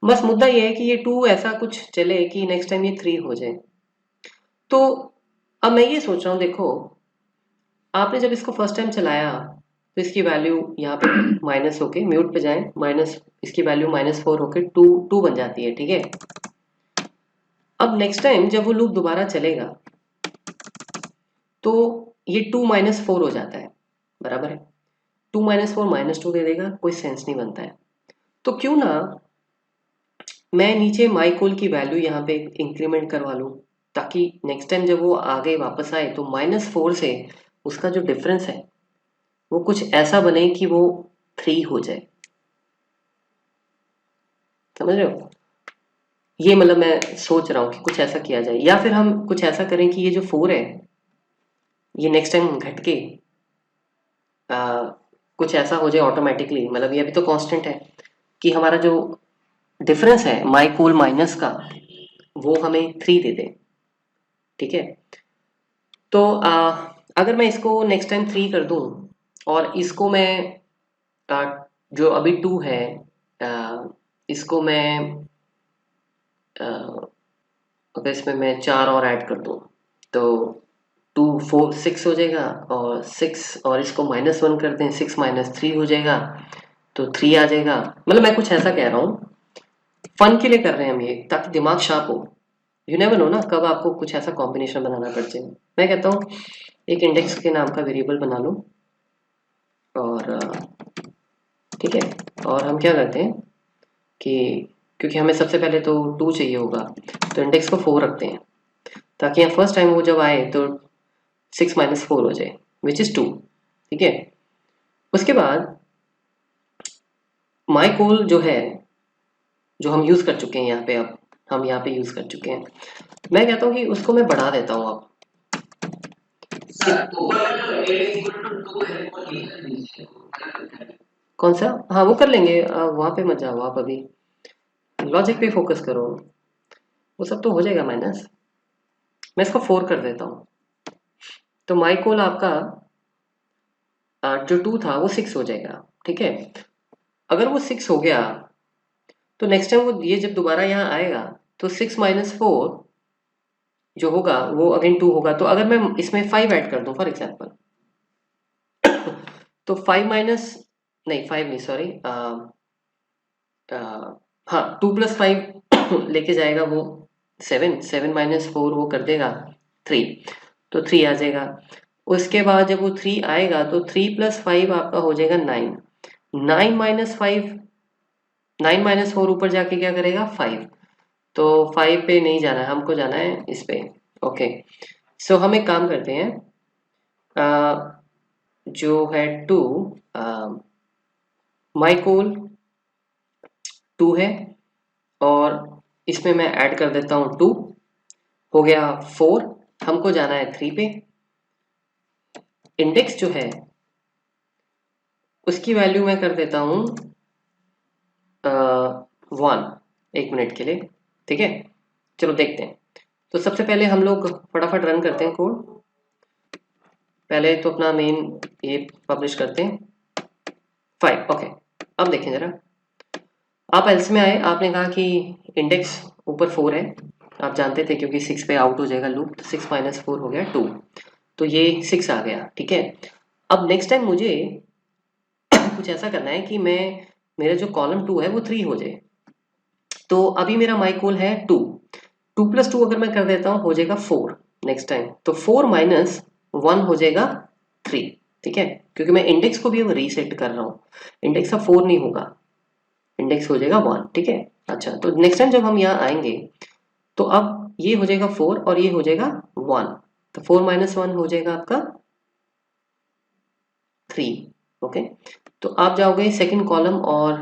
बस मुद्दा ये है कि ये 2 ऐसा कुछ चले कि नेक्स्ट टाइम ये 3 हो जाए। तो अब मैं ये सोच रहा हूँ, देखो आपने जब इसको फर्स्ट टाइम चलाया तो इसकी वैल्यू यहाँ पे माइनस होके, म्यूट पे जाएं, माइनस, इसकी वैल्यू -4 होके 2 बन जाती है, ठीक है। अब नेक्स्ट टाइम जब वो लूप दोबारा चलेगा तो ये 2 -4 हो जाता है, बराबर है। 2 -4 -2 दे देगा, कोई सेंस नहीं बनता है। तो क्यों ना मैं नीचे माइकोल की वैल्यू यहाँ पे इंक्रीमेंट करवा लूँ, ताकि नेक्स्ट टाइम जब वो आगे वापस आए तो -4 से उसका जो डिफरेंस है वो कुछ ऐसा बने कि वो 3 हो जाए, समझ रहे हो। ये मतलब मैं सोच रहा हूँ कि कुछ ऐसा किया जाए, या फिर हम कुछ ऐसा करें कि ये जो 4 है ये नेक्स्ट टाइम घट के कुछ ऐसा हो जाए ऑटोमेटिकली, मतलब ये अभी तो कांस्टेंट है, कि हमारा जो डिफरेंस है माइकोल माइनस का वो हमें 3 दे दे, ठीक है। तो अगर मैं इसको नेक्स्ट टाइम 3 कर दूं और इसको मैं जो अभी 2 है, इसको मैं अगर इसमें मैं 4 और ऐड कर दूं तो 2 4 6 हो जाएगा, और 6 और इसको -1 कर दें, 6 -3 हो जाएगा, तो 3 आ जाएगा। मतलब मैं कुछ ऐसा कह रहा हूँ, फन के लिए कर रहे हैं हम ये, ताकि दिमाग शार्प हो। यू नेवर नो ना कब आपको कुछ ऐसा कॉम्बिनेशन बनाना पड़ जाए। मैं कहता हूँ एक इंडेक्स के नाम का वेरिएबल बना लो, और ठीक है, और हम क्या करते हैं कि क्योंकि हमें सबसे पहले तो 2 चाहिए होगा, तो इंडेक्स को 4 रखते हैं ताकि यहाँ फर्स्ट टाइम वो जब आए तो 6 माइनस 4 हो जाए विच इज़ 2। ठीक है, उसके बाद माई कोल जो है, जो हम यूज़ कर चुके हैं यहाँ पे, अब हम यहाँ पे यूज़ कर चुके हैं, मैं कहता हूँ कि उसको मैं बढ़ा देता हूँ अब। कौन सा? हाँ वो कर लेंगे, वहाँ पे मत जाओ आप, अभी लॉजिक पे फोकस करो, वो सब तो हो जाएगा माइनस। मैं इसको 4 कर देता हूँ, तो माई कोल आपका जो 2 था वो 6 हो जाएगा। ठीक है, अगर वो 6 हो गया तो नेक्स्ट टाइम वो ये जब दोबारा यहाँ आएगा तो 6 माइनस 4 जो होगा वो अगेन 2 होगा। तो अगर मैं इसमें 5 ऐड कर दूं फॉर एग्जांपल, तो 5 माइनस, नहीं 5 नहीं सॉरी, हाँ 2 प्लस 5 लेके जाएगा वो 7, 7 माइनस 4 वो कर देगा 3, तो 3 आ जाएगा। उसके बाद जब वो 3 आएगा तो 3 प्लस 5 आपका हो जाएगा 9, 9 माइनस 5, 9 माइनस 4 ऊपर जाके क्या करेगा 5, तो 5 पे नहीं जाना है हमको, जाना है इस पे। ओके, सो हम एक काम करते हैं, जो है 2, माई कोल 2 है और इसमें मैं ऐड कर देता हूँ 2, हो गया 4, हमको जाना है 3 पे। इंडेक्स जो है उसकी वैल्यू मैं कर देता हूँ 1, एक मिनट के लिए। ठीक है, चलो देखते हैं। तो सबसे पहले हम लोग फटाफट रन करते हैं कोड। पहले तो अपना मेन ये पब्लिश करते हैं 5। ओके, अब देखें जरा, आप एल्स में आए, आपने कहा कि इंडेक्स ऊपर 4 है, आप जानते थे क्योंकि 6 पे आउट हो जाएगा लूप, तो 6 माइनस 4 हो गया 2, तो ये 6 आ गया। ठीक है, अब नेक्स्ट टाइम मुझे कुछ ऐसा करना है कि मैं, मेरा जो कॉलम 2 है वो 3 हो जाए। तो अभी मेरा माई कोल है 2, 2 प्लस 2 अगर मैं कर देता हूँ हो जाएगा 4 नेक्स्ट टाइम, तो 4 माइनस 1 हो जाएगा 3। ठीक है, क्योंकि मैं इंडेक्स को भी अब रीसेट कर रहा हूँ, इंडेक्स का 4 नहीं होगा, इंडेक्स हो जाएगा 1। ठीक है, अच्छा तो नेक्स्ट टाइम जब हम यहाँ आएंगे तो अब ये हो जाएगा 4 और ये हो जाएगा 1, तो 4 माइनस 1 हो जाएगा आपका 3। ओके, तो आप जाओगे सेकंड कॉलम और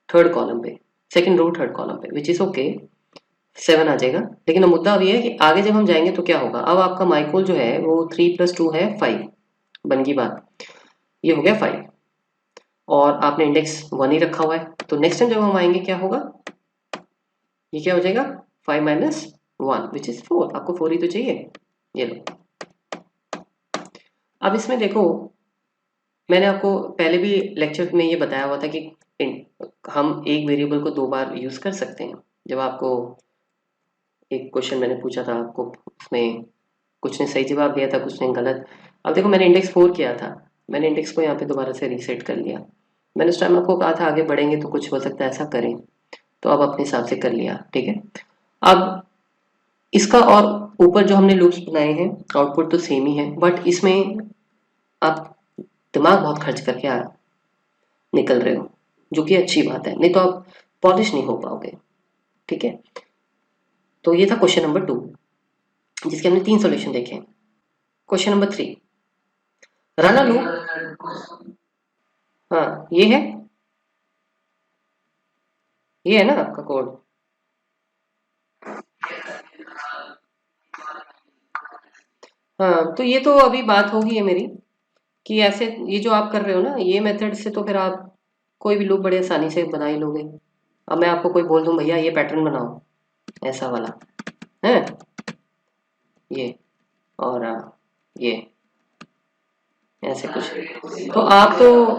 थर्ड कॉलम पे, सेकंड रो थर्ड कॉलम पे, विच इज ओके, 7 आ जाएगा। लेकिन अब मुद्दा अब ये है कि आगे जब हम जाएंगे तो क्या होगा, अब आपका माइकोल जो है वो 3 प्लस 2 है 5, बन गई बात, ये हो गया 5 और आपने इंडेक्स 1 ही रखा हुआ है, तो नेक्स्ट टाइम जब हम आएंगे क्या होगा, ये क्या हो जाएगा 5 माइनस 1 विच इज 4, आपको 4 ही तो चाहिए, ये लो। अब इसमें देखो, मैंने आपको पहले भी लेक्चर में ये बताया हुआ था कि हम एक वेरिएबल को 2 बार यूज कर सकते हैं। जब आपको एक क्वेश्चन मैंने पूछा था आपको, उसमें कुछ ने सही जवाब दिया था, कुछ ने गलत। अब देखो मैंने इंडेक्स 4 किया था, मैंने इंडेक्स को यहाँ पे दोबारा से रीसेट कर लिया। मैंने उस टाइम आपको कहा था आगे बढ़ेंगे तो कुछ हो सकता है ऐसा करें, तो अब अपने हिसाब से कर लिया। ठीक है, अब इसका और ऊपर जो हमने लूप्स बनाए हैं आउटपुट तो सेम ही है, बट इसमें आप दिमाग बहुत खर्च करके निकल रहे हो, जो कि अच्छी बात है, नहीं तो आप पॉलिश नहीं हो पाओगे। ठीक है, तो ये था क्वेश्चन नंबर 2 जिसके हमने 3 सॉल्यूशन देखे हैं। Question number 3, run a loop. हाँ ये है ना आपका कोड। हाँ तो ये तो अभी बात होगी है मेरी, कि ऐसे ये जो आप कर रहे हो ना ये मेथड से, तो फिर आप कोई भी लूप बड़े आसानी से बना ही लोगे। अब मैं आपको कोई बोल दूं भैया ये पैटर्न बनाओ, ऐसा वाला है ये, और ये ऐसे कुछ, तो आप तो,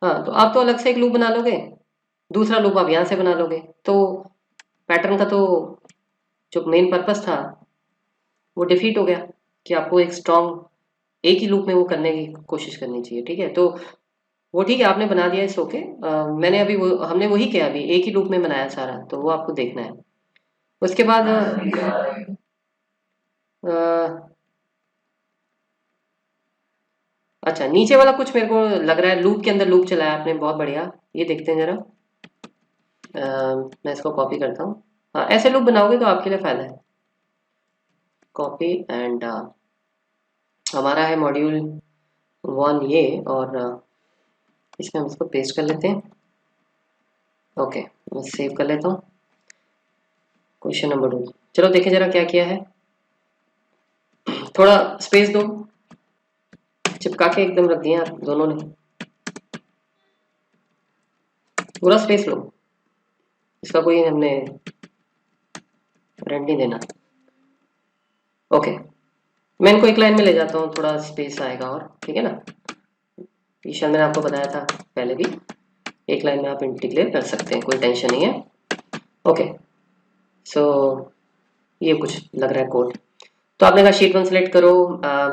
हाँ तो आप तो अलग से एक लूप बना लोगे, दूसरा लूप आप यहाँ से बना लोगे, तो पैटर्न का तो जो मेन पर्पस था वो डिफीट हो गया, कि आपको एक स्ट्रॉन्ग एक ही लूप में वो करने की कोशिश करनी चाहिए। ठीक है, तो वो ठीक है आपने बना दिया इस ओके, मैंने अभी वो हमने वही किया, अभी एक ही लूप में बनाया सारा, तो वो आपको देखना है। उसके बाद अ, अच्छा नीचे वाला कुछ मेरे को लग रहा है लूप के अंदर लूप चलाया आपने, बहुत बढ़िया, ये देखते हैं जरा। मैं इसको कॉपी करता हूँ। हाँ, ऐसे लूप बनाओगे तो आपके लिए फ़ायदा है। कॉपी एंड हमारा है मॉड्यूल 1 ये, और इसमें हम इसको पेस्ट कर लेते हैं। ओके, मैं सेव कर लेता हूँ। क्वेश्चन नंबर 2, चलो देखें जरा क्या किया है। थोड़ा स्पेस दो, चिपका के एकदम रख दिया आप दोनों ने, पूरा स्पेस लो, इसका कोई हमने रेंट नहीं देना। ओके, मैं इनको एक लाइन में ले जाता हूँ, थोड़ा स्पेस आएगा और, ठीक है ना। ये शायद मैंने आपको बताया था पहले भी, एक लाइन में आप इंटीग्रेट कर सकते हैं, कोई टेंशन नहीं है। ओके, सो ये कुछ लग रहा है कोड। तो आपने कहा शीट 1 सेलेक्ट करो।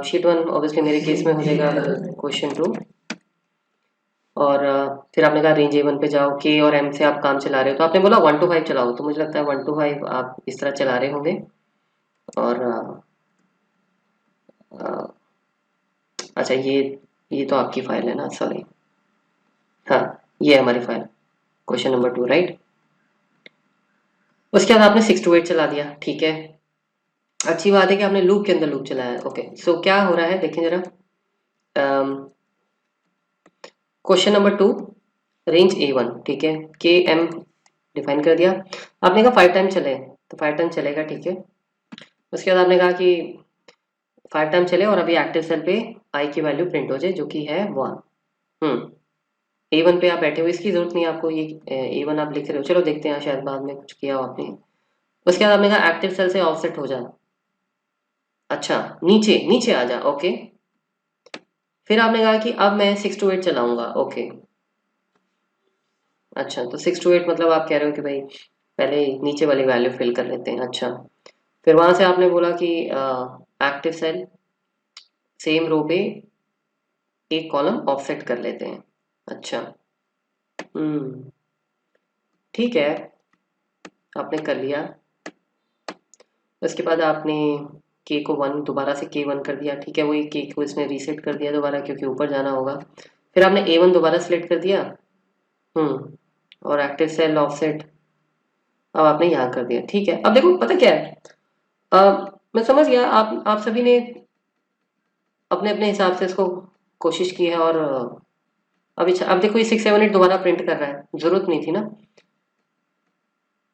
शीट 1 ऑब्वियसली मेरे केस में हो जाएगा क्वेश्चन 2, और फिर आपने कहा रेंज A1 पे जाओ, के और एम से आप काम चला रहे हो, तो आपने बोला 1 to 5 चलाओ, तो मुझे लगता है 1 to 5 आप इस तरह चला रहे होंगे। और अच्छा, ये तो आपकी फाइल है ना, सॉरी। हाँ, ये है हमारी फाइल, क्वेश्चन नंबर 2, राइट। उसके बाद आपने 6 to 8 चला दिया, ठीक है। अच्छी बात है कि आपने लूप के अंदर लूप चलाया है। ओके, सो क्या हो रहा है देखें जरा। क्वेश्चन नंबर 2, रेंज A1, ठीक है, के एम डिफाइन कर दिया। आपने कहा 5 टाइम चले, तो 5 टाइम चलेगा, ठीक है। उसके बाद आपने कहा कि 5 टाइम चले और अभी एक्टिव सेल पे आई की वैल्यू प्रिंट हो जाए, जो कि है 1। A1 पे आप बैठे हो, इसकी जरूरत नहीं है आपको, ये A1 आप लिख रहे हो, चलो देखते हैं, शायद बाद में कुछ किया हो आपने। उसके बाद आपने कहा एक्टिव सेल से ऑफसेट हो जा, अच्छा नीचे नीचे आ जा, ओके। फिर आपने कहा कि अब मैं 6 to 8 चलाऊंगा, ओके। अच्छा, तो 6 to 8 मतलब आप कह रहे हो कि भाई पहले नीचे वाली वैल्यू फिल कर लेते हैं, अच्छा। फिर वहां से आपने बोला कि एक्टिव सेल सेम रो पे एक कॉलम ऑफसेट कर लेते हैं, अच्छा। हम्म, ठीक है, आपने कर लिया। उसके बाद आपने के को 1 दोबारा से K1 कर दिया, ठीक है, वही के को इसने रीसेट कर दिया दोबारा, क्योंकि ऊपर जाना होगा। फिर आपने A1 दोबारा सेलेक्ट कर दिया, और एक्टिव सेल ऑफसेट अब आपने यहाँ कर दिया, ठीक है। अब देखो पता क्या है, मैं समझ गया, आप सभी ने अपने अपने हिसाब से इसको कोशिश की है, और अब देखो ये 6 7 8 दोबारा प्रिंट कर रहा है, जरूरत नहीं थी ना,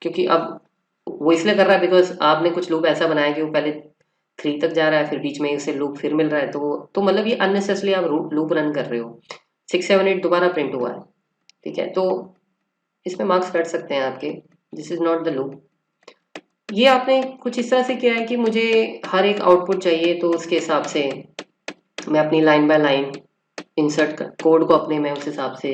क्योंकि अब वो इसलिए कर रहा है बिकॉज आपने कुछ लूप ऐसा बनाया कि वो पहले 3 तक जा रहा है, फिर बीच में उसे लूप फिर मिल रहा है, तो मतलब ये अननेसेसरली आप लूप रन कर रहे हो। 6 7 8 दोबारा प्रिंट हुआ है, ठीक है, तो इसमें मार्क्स कट सकते हैं आपके, this is not the loop. ये आपने कुछ इस तरह से किया है कि मुझे हर एक आउटपुट चाहिए, तो उसके हिसाब से मैं अपनी line by line insert code को अपने मैं उस हिसाब से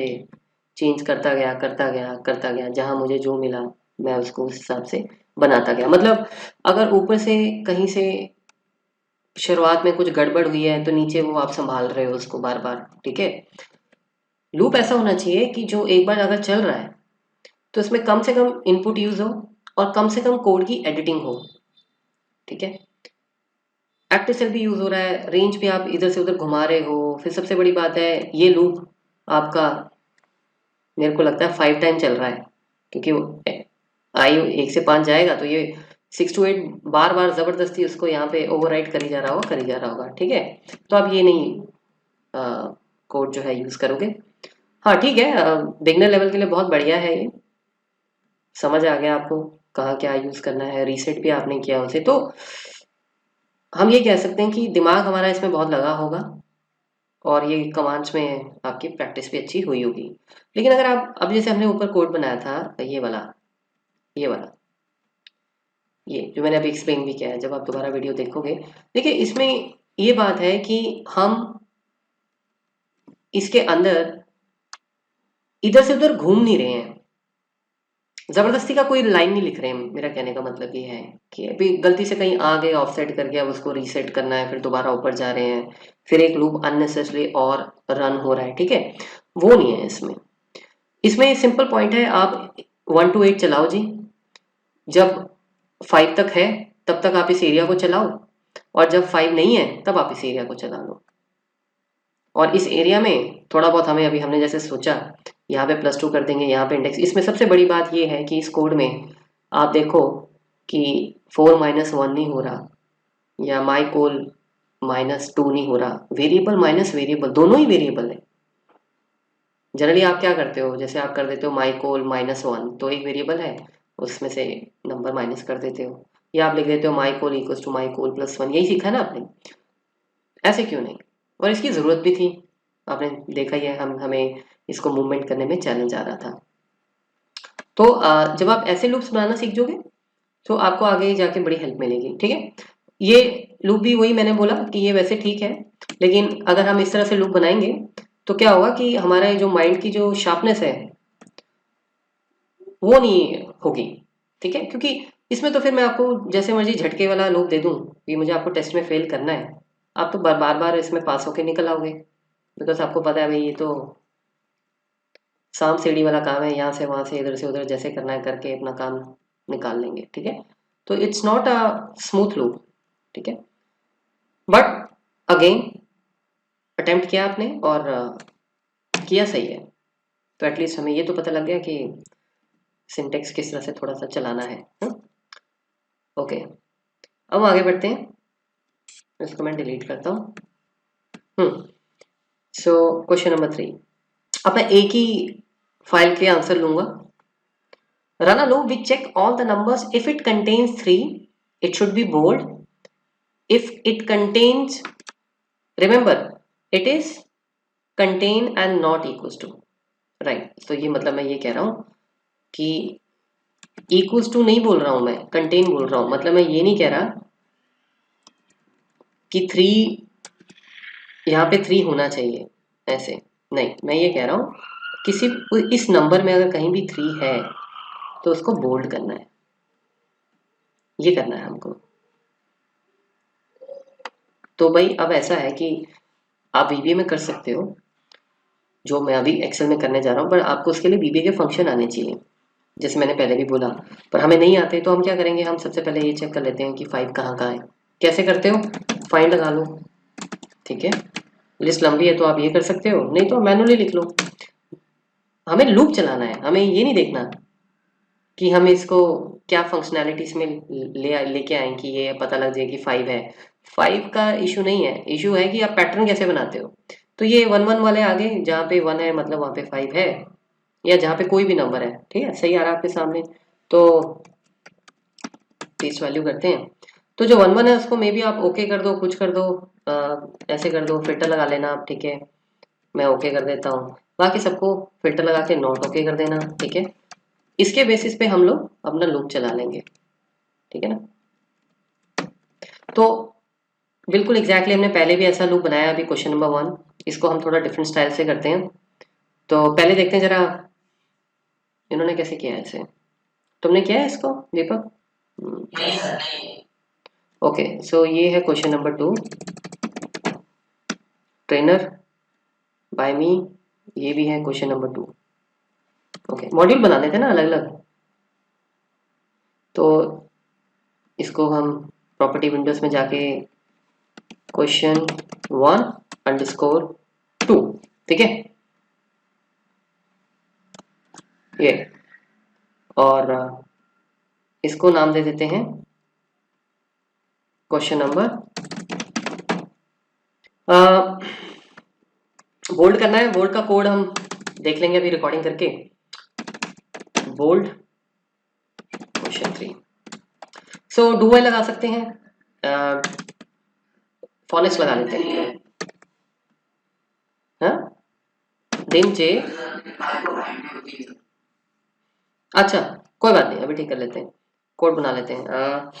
चेंज करता गया करता गया करता गया, जहां मुझे जो मिला मैं उसको उस हिसाब से बनाता गया। मतलब अगर ऊपर से कहीं से शुरुआत में कुछ गड़बड़ हुई है, तो नीचे वो आप संभाल रहे हो उसको बार बार, ठीक है। लूप ऐसा होना चाहिए कि जो एक बार अगर चल रहा है तो इसमें कम से कम इनपुट यूज हो और कम से कम कोड की एडिटिंग हो, ठीक है। एक्टिव सेल भी यूज हो रहा है, रेंज भी आप इधर से उधर घुमा रहे हो। फिर सबसे बड़ी बात है, ये लूप आपका मेरे को लगता है 5 टाइम चल रहा है, क्योंकि आई 1 से 5 जाएगा, तो ये 6 to 8 बार बार जबरदस्ती उसको यहाँ पे ओवरराइट करी जा रहा होगा, करी जा रहा होगा, ठीक है। तो आप ये नहीं कोड जो है यूज करोगे। हाँ ठीक है, बिगनर लेवल के लिए बहुत बढ़िया है ये, समझ आ गया आपको कहाँ क्या यूज करना है, रीसेट भी आपने किया उसे, तो हम ये कह सकते हैं कि दिमाग हमारा इसमें बहुत लगा होगा, और ये कमांड्स में आपकी प्रैक्टिस भी अच्छी हुई होगी। लेकिन अगर आप अब जैसे हमने ऊपर कोड बनाया था, ये वाला ये जो मैंने अभी एक्सप्लेन भी किया है, जब आप दोबारा वीडियो देखोगे, देखिए इसमें ये बात है कि हम इसके अंदर इधर से उधर घूम नहीं रहे हैं, जबरदस्ती का कोई लाइन नहीं लिख रहे हैं। मेरा कहने का मतलब ये है कि अभी गलती से कहीं आ गए ऑफसेट करके, अब उसको रीसेट करना है, फिर दोबारा ऊपर जा रहे हैं, फिर एक लूप अननेसेसरी और रन हो रहा है, ठीक है, वो नहीं है इसमें। इसमें सिंपल पॉइंट है, आप 1 to 8 चलाओ जी, जब 5 तक है तब तक आप इस एरिया को चलाओ, और जब 5 नहीं है तब आप इस एरिया को चला लो, और इस एरिया में थोड़ा बहुत हमें अभी हमने जैसे सोचा यहाँ पे +2 कर देंगे, यहाँ पे इंडेक्स। इसमें सबसे बड़ी बात ये है कि इस कोड में आप देखो कि 4 - 1 नहीं हो रहा, या माई कोल -2 नहीं हो रहा, वेरिएबल माइनस वेरिएबल दोनों ही वेरिएबल है। जनरली आप क्या करते हो, जैसे आप कर देते हो माई कोल -1, तो एक वेरिएबल है उसमें से नंबर माइनस कर देते हो, या आप लिख देते हो माई कोल इक्वल्स टू माई कोल +1। यही सीखा ना आपने, ऐसे क्यों नहीं। और इसकी ज़रूरत भी थी, आपने देखा ही है, हमें इसको मूवमेंट करने में चैलेंज आ रहा था। तो जब आप ऐसे लूप्स बनाना सीख जाओगे तो आपको आगे जाके बड़ी हेल्प मिलेगी, ठीक है। ये लूप भी वही मैंने बोला कि ये वैसे ठीक है, लेकिन अगर हम इस तरह से लूप बनाएंगे तो क्या होगा कि हमारा जो माइंड की जो शार्पनेस है वो नहीं होगी, ठीक है। क्योंकि इसमें तो फिर मैं आपको जैसे मर्जी झटके वाला लूप दे दूं कि मुझे आपको टेस्ट में फेल करना है, आप तो बार बार इसमें पास होके निकल आओगे, बिकॉज आपको पता है भाई ये तो सांप सीढ़ी वाला काम है, यहाँ से वहां से उधर जैसे करना है करके अपना काम निकाल लेंगे, ठीक है। तो it's not a smooth loop, ठीक है। बट अगेन अटेम्प्ट किया आपने और किया सही है, तो एटलीस्ट हमें ये तो पता लग गया कि सिंटेक्स किस तरह से थोड़ा सा चलाना है। ओके, अब आगे बढ़ते हैं, इसको मैं डिलीट करता हूँ। सो क्वेश्चन नंबर 3, अब मैं एक ही फाइल के आंसर लूंगा। Run a loop which check all the numbers if it contains 3, it should be bold. If it contains, remember it is contain and not equals to, right? तो ये मतलब मैं ये कह रहा हूँ कि equals to नहीं बोल रहा हूँ मैं, contain बोल रहा हूँ। मतलब मैं ये नहीं कह रहा कि 3 यहाँ पे 3 होना चाहिए, ऐसे नहीं। मैं ये कह रहा हूँ किसी इस नंबर में अगर कहीं भी 3 है तो उसको बोल्ड करना है, ये करना है हमको। तो भाई अब ऐसा है कि आप VBA में कर सकते हो, जो मैं अभी एक्सेल में करने जा रहा हूँ, पर आपको उसके लिए VBA के फंक्शन आने चाहिए, जैसे मैंने पहले भी बोला। पर हमें नहीं आते तो हम क्या करेंगे, हम सबसे पहले ये चेक कर लेते हैं कि 5 कहाँ कहाँ है। कैसे करते हो, फाइंड लगा लो, ठीक है। लिस्ट लंबी है तो आप ये कर सकते हो, नहीं तो मैनुअली लिख लो। हमें लूप चलाना है, हमें ये नहीं देखना कि हम इसको क्या फंक्शनैलिटीज में लेके आए कि ये पता लग जाए कि 5 है। 5 का इशू नहीं है, इशू है कि आप पैटर्न कैसे बनाते हो। तो ये 1 1 वाले आगे, जहाँ पे 1 है मतलब वहाँ पे 5 है, या जहाँ पे कोई भी नंबर है, ठीक है, सही आ रहा है आपके सामने। तो पेस्ट वैल्यू करते हैं, तो जो 1 1 है उसको मे बी आप ओके कर दो, कुछ कर दो, ऐसे कर दो, फिल्टर लगा लेना आप, ठीक है। मैं ओके कर देता हूँ, बाकी सबको फिल्टर लगा के नॉट ओके कर देना, ठीक है। इसके बेसिस पे हम लोग अपना लूप चला लेंगे, ठीक है ना। तो बिल्कुल एग्जैक्टली हमने पहले भी ऐसा लूप बनाया, अभी क्वेश्चन नंबर 1, इसको हम थोड़ा डिफरेंट स्टाइल से करते हैं। तो पहले देखते हैं जरा इन्होंने कैसे किया है इसे। तुमने किया है इसको दीपक? ओके, सो ये है क्वेश्चन नंबर 2, ट्रेनर बाय मी, ये भी है क्वेश्चन नंबर 2। ओके, मॉड्यूल बना लेते हैं ना अलग अलग। तो इसको हम प्रॉपर्टी विंडोज में जाके क्वेश्चन 1_2, ठीक है ये, और इसको नाम दे देते हैं क्वेश्चन नंबर, बोल्ड करना है। बोल्ड का कोड हम देख लेंगे अभी रिकॉर्डिंग करके। Bold question 3, so do while लगा सकते हैं, फॉनिक्स लगा लेते हैं, हाँ दिन जे, अच्छा कोई बात नहीं, अभी ठीक कर लेते हैं, कोड बना लेते हैं।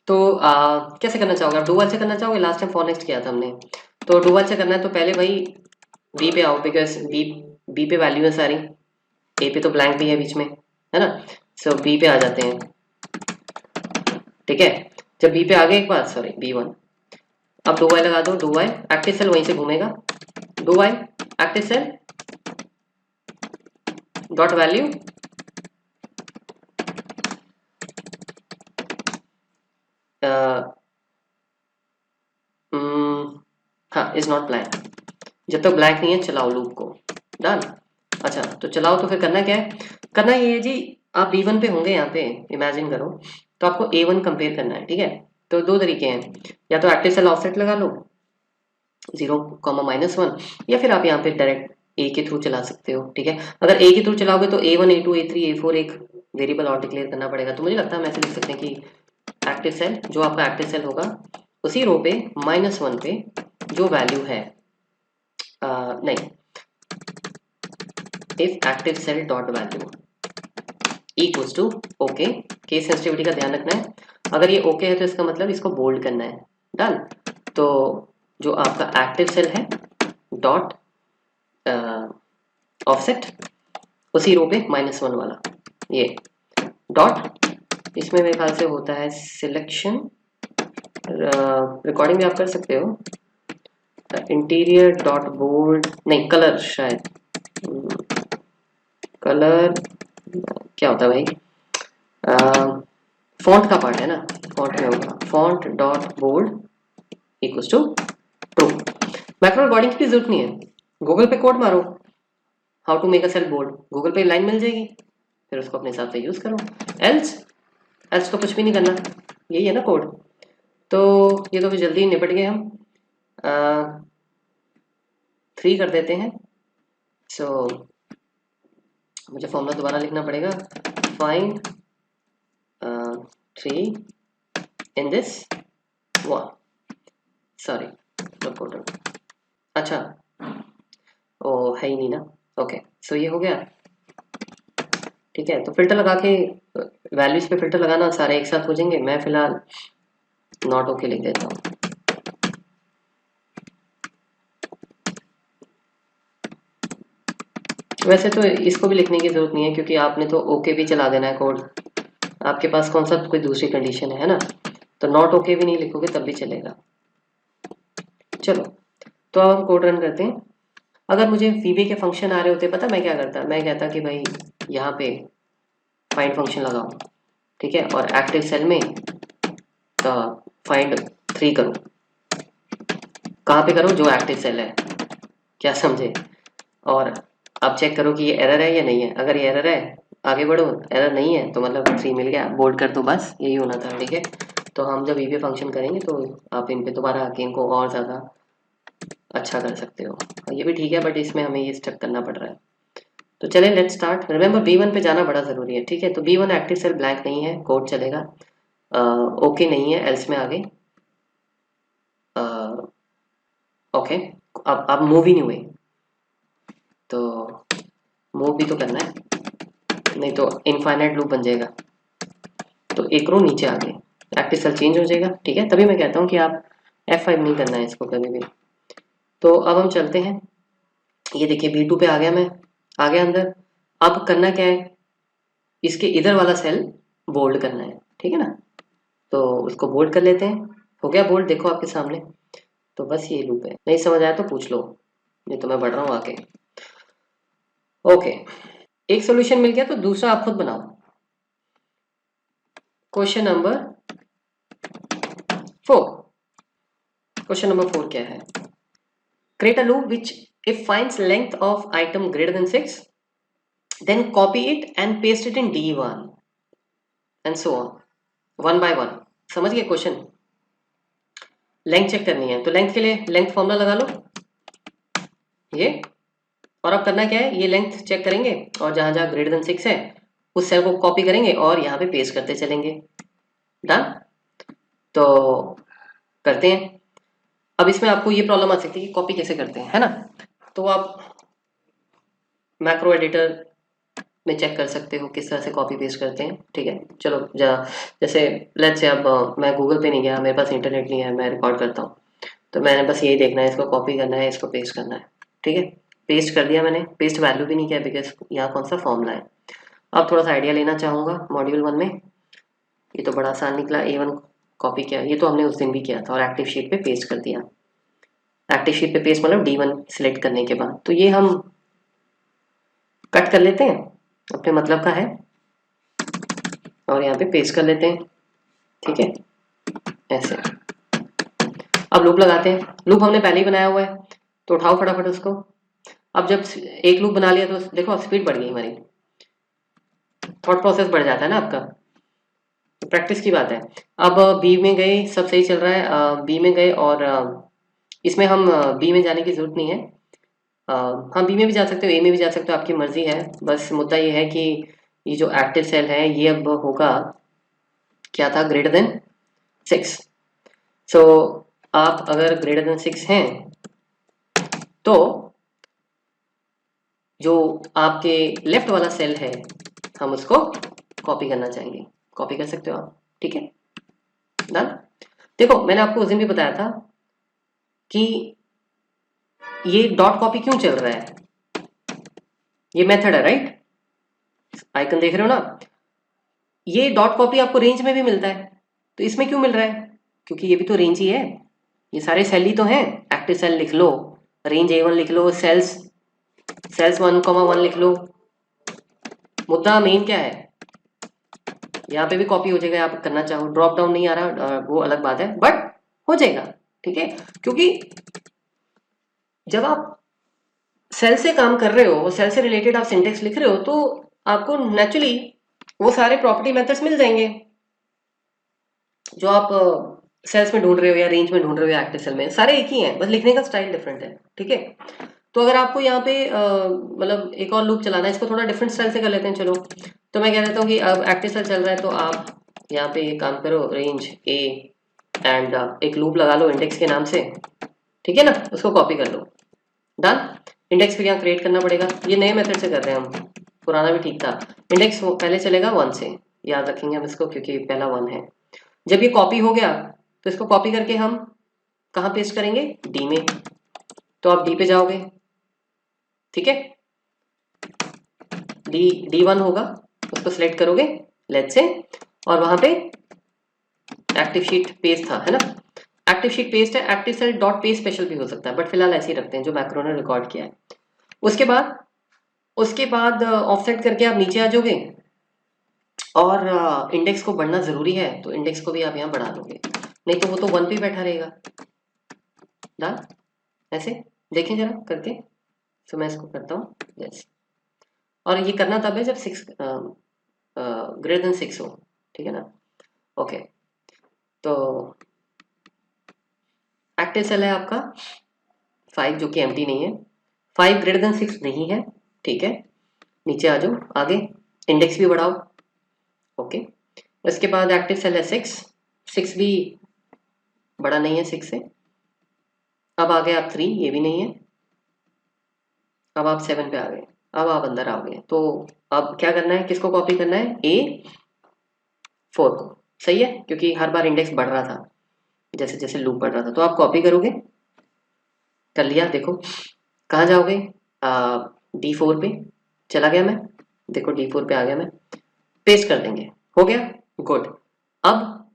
तो कैसे करना चाहोगे आप, डू वाइल से करना चाहोगे? लास्ट टाइम फॉनिक्स किया था हमने, तो डू वाइल से करना है तो पहले भाई बी पे आओ, बिकॉज बी पे वैल्यू है सारी, ए पे तो ब्लैंक भी है बीच में, है ना। सो बी पे आ जाते हैं, ठीक है। जब बी पे आ गए एक बार, सॉरी B1, अब डू वाइल लगा दो। डू वाइल एक्टिव सेल वहीं से घूमेगा, do while active cell dot value, हाँ इज नॉट ब्लैंक, जब तक ब्लैंक नहीं है चलाओ लूप को। डन। अच्छा तो चलाओ, तो फिर करना क्या है, करना ये है जी, आप B1 पे होंगे यहाँ पे, इमेजिन करो, तो आपको A1 कंपेयर करना है, ठीक है। तो दो तरीके हैं, या तो एक्टिव सेल ऑफसेट लगा लो 0, -1, या फिर आप यहाँ पे डायरेक्ट ए के थ्रू चला सकते हो, ठीक है। अगर ए के थ्रू चलाओगे तो A1 A2 A3 A4 एक वेरिएबल और डिक्लेयर करना पड़ेगा। तो मुझे लगता है हम ऐसे लिख सकते हैं कि एक्टिव सेल, जो आपका एक्टिव सेल होगा उसी रो पे -1 पे जो वैल्यू है, नहीं, if active cell dot value equals to okay, case sensitivity का ध्यान रखना है। अगर ये ओके है तो इसका मतलब इसको बोल्ड करना है। डन। तो जो आपका एक्टिव सेल है डॉट ऑफसेट उसी रो पे -1 वाला, ये डॉट, इसमें मेरे ख्याल से होता है सिलेक्शन, रिकॉर्डिंग भी आप कर सकते हो, इंटीरियर डॉट बोल्ड, नहीं कलर शायद, कलर क्या होता है भाई, फॉन्ट का पार्ट है ना, फॉन्ट में होगा font dot bold equals to true. Macro recording की जरूरत नहीं है, गूगल पे कोड मारो how to make a cell bold, Google पे लाइन मिल जाएगी, फिर उसको अपने हिसाब से यूज करो। एल्स एल्स तो कुछ भी नहीं करना, यही है ना कोड। तो ये तो फिर जल्दी निपट गए हम, 3 कर देते हैं। सो मुझे फॉर्मूला दोबारा लिखना पड़ेगा, फाइंड 3 इन दिस 1, सॉरी अच्छा ओ है ही नहीं ना, ओके सो ये हो गया, ठीक है। तो फिल्टर लगा के, वैल्यूज पे फिल्टर लगाना, सारे एक साथ हो जाएंगे। मैं फिलहाल नॉट ओके लिख देता हूँ। वैसे तो इसको भी लिखने की जरूरत नहीं है क्योंकि आपने तो ओके भी चला देना है कोड, आपके पास कौन सा कोई दूसरी कंडीशन है ना, तो नॉट ओके भी नहीं लिखोगे तब भी चलेगा। चलो तो अब हम कोड रन करते हैं। अगर मुझे VB के फंक्शन आ रहे होते, पता मैं क्या करता, मैं कहता कि भाई यहाँ पे फाइंड फंक्शन लगाओ, ठीक है, और एक्टिव सेल में फाइंड 3 करो। कहाँ पे करो, जो एक्टिव सेल है, क्या समझे, और अब चेक करो कि ये एरर है या नहीं है। अगर ये एरर है आगे बढ़ो, एरर नहीं है तो मतलब 3 मिल गया, बोल्ड कर दो, बस यही होना था, ठीक है। तो हम जब VB फंक्शन करेंगे तो आप इन पे दोबारा आके इनको और ज़्यादा अच्छा कर सकते हो। ये भी ठीक है बट इसमें हमें ये स्टेप करना पड़ रहा है। तो चलें लेट स्टार्ट। रिमेंबर B1 पे जाना बड़ा ज़रूरी है, ठीक है। तो B1 एक्टिव सेल ब्लैंक नहीं है, कोड चलेगा, ओके नहीं है, एल्स में आ गए, ओके। अब मूव ही नहीं हुए, तो मूव भी तो करना है, नहीं तो इनफाइनाइट लूप बन जाएगा। तो एक रो नीचे आ गए, एक्टिव सेल चेंज हो जाएगा, ठीक है। तभी मैं कहता हूँ कि आप F5 नहीं करना है इसको कभी भी। तो अब हम चलते हैं, ये देखिए B2 पे आ गया मैं, आ गया अंदर। अब करना क्या है, इसके इधर वाला सेल बोल्ड करना है, ठीक है ना। तो उसको बोल्ड कर लेते हैं, हो गया बोल्ड, देखो आपके सामने। तो बस ये लूप है, नहीं समझ आया तो पूछ लो, नहीं तो मैं बढ़ रहा हूँ आगे। ओके, एक सॉल्यूशन मिल गया, तो दूसरा आप खुद बनाओ। क्वेश्चन नंबर 4, क्वेश्चन नंबर 4 क्या है, create a loop which if finds length of item greater than 6 then copy it and paste it in D1 and so on, one by one. समझ गए क्वेश्चन, लेंथ चेक करनी है, तो लेंथ के लिए लेंथ फॉर्मूला लगा लो ये, और अब करना क्या है, ये लेंथ चेक करेंगे और जहां जहां ग्रेटर देन 6 है उस सेल को कॉपी करेंगे और यहाँ पे पेस्ट करते चलेंगे। डन। तो करते हैं। अब इसमें आपको ये प्रॉब्लम आ सकती है कि कॉपी कैसे करते हैं, है ना। तो आप मैक्रो एडिटर में चेक कर सकते हो किस तरह से कॉपी पेस्ट करते हैं, ठीक है। चलो जैसे लेट्स से अब मैं गूगल पे नहीं गया, मेरे पास इंटरनेट नहीं है, मैं रिकॉर्ड करता हूँ, तो मैंने बस यही देखना है, इसको कॉपी करना है, इसको पेस्ट करना है, ठीक है। पेस्ट कर दिया मैंने, पेस्ट वैल्यू भी नहीं किया बिकॉज यहाँ कौन सा फॉर्मूला है। अब थोड़ा सा आइडिया लेना चाहूँगा मॉड्यूल 1 में, ये तो बड़ा आसान निकला, A1 कॉपी किया, ये तो हमने उस दिन भी किया था, और एक्टिव शीट पे पेस्ट कर दिया। एक्टिव शीट पे पेस्ट मतलब D1 सिलेक्ट करने के बाद, तो ये हम कट कर लेते हैं, अपने मतलब का है, और यहाँ पे पेस्ट कर लेते हैं, ठीक है, ऐसे। अब लूप लगाते हैं, लूप हमने पहले ही बनाया हुआ है, तो उठाओ फटाफट उसको। अब जब एक लूप बना लिया तो देखो स्पीड बढ़ गई हमारी, थॉट प्रोसेस बढ़ जाता है ना आपका, प्रैक्टिस की बात है। अब बी में गए, सब सही चल रहा है, बी में गए और इसमें हम बी में जाने की जरूरत नहीं है। हाँ बी में भी जा सकते हो, ए में भी जा सकते हो, आपकी मर्जी है। बस मुद्दा ये है कि ये जो एक्टिव सेल है ये अब होगा, क्या था, ग्रेटर देन 6। सो आप अगर ग्रेटर देन 6 हैं तो जो आपके लेफ्ट वाला सेल है हम उसको कॉपी करना चाहेंगे। कॉपी कर सकते हो आप, ठीक है, डन। देखो मैंने आपको उस दिन भी बताया था कि ये डॉट कॉपी क्यों चल रहा है, ये मेथड है, राइट, आइकन देख रहे हो ना। ये डॉट कॉपी आपको रेंज में भी मिलता है, तो इसमें क्यों मिल रहा है, क्योंकि ये भी तो रेंज ही है, ये सारे सेल ही तो हैं। एक्टिव सेल लिख लो, रेंज A1 लिख लो, सेल्स 1,1 लिख लो। मुद्दा मेन क्या है, यहाँ पे भी कॉपी हो जाएगा, आप करना चाहो, ड्रॉप डाउन नहीं आ रहा वो अलग बात है, बट हो जाएगा, ठीक है। क्योंकि जब आप सेल से काम कर रहे हो, सेल से रिलेटेड आप सिंटेक्स लिख रहे हो, तो आपको नेचुरली वो सारे प्रॉपर्टी मेथड्स मिल जाएंगे जो आप सेल्स में ढूंढ रहे हो या रेंज में ढूंढ रहे हो या एक्टिव सेल में, सारे एक ही हैं, बस लिखने का स्टाइल डिफरेंट है, ठीक है। तो अगर आपको यहाँ पे मतलब एक और लूप चलाना है, इसको थोड़ा डिफरेंट स्टाइल से कर लेते हैं, चलो। तो मैं कह देता हूँ कि अब एक्टिव सेल चल रहा है, तो आप यहाँ पे एक काम करो, रेंज ए एंड एक लूप लगा लो इंडेक्स के नाम से, ठीक है ना, उसको कॉपी कर लो, डन। इंडेक्स फिर यहाँ क्रिएट करना पड़ेगा, ये नए मेथड से कर रहे हैं हम, पुराना भी ठीक था। इंडेक्स पहले चलेगा 1 से, याद रखेंगे हम इसको क्योंकि पहला 1 है। जब ये कॉपी हो गया तो इसको कॉपी करके हम कहाँ पेस्ट करेंगे, डी में। तो आप डी पे जाओगे, ठीक है, D1 होगा, उसको सिलेक्ट करोगे लेट्स से, और वहां पे एक्टिव शीट पेस्ट था, है ना, एक्टिव शीट पेस्ट है, active cell dot paste special भी हो सकता है, बट फिलहाल ऐसे ही रखते हैं जो मैक्रो ने रिकॉर्ड किया है। उसके बाद ऑफसेट करके आप नीचे आ जाओगे, और इंडेक्स को बढ़ना जरूरी है, तो इंडेक्स को भी आप यहाँ बढ़ा दोगे, नहीं तो वो तो 1 पे बैठा रहेगा, डन। ऐसे देखें जरा करके, तो मैं इसको करता हूँ यस, और ये करना तब है जब 6 ग्रेटर देन 6 हो, ठीक है ना, ओके। तो एक्टिव सेल है आपका 5 जो कि एम्प्टी नहीं है, 5 ग्रेटर देन 6 नहीं है, ठीक है, नीचे आ जाओ, आगे इंडेक्स भी बढ़ाओ, ओके। इसके बाद एक्टिव सेल है 6 भी बड़ा नहीं है 6 से। अब आ गए आप 3, ये भी नहीं है। अब आप 7 पे आ गए, अब आप अंदर आओगे, तो अब क्या करना है, किसको कॉपी करना है, A4 को, सही है, क्योंकि हर बार इंडेक्स बढ़ रहा था जैसे जैसे लूप बढ़ रहा था, तो आप कॉपी करोगे, कर लिया, देखो कहाँ जाओगे, D4 पे चला गया मैं, देखो D4 पे आ गया मैं, पेस्ट कर देंगे, हो गया, गुड। अब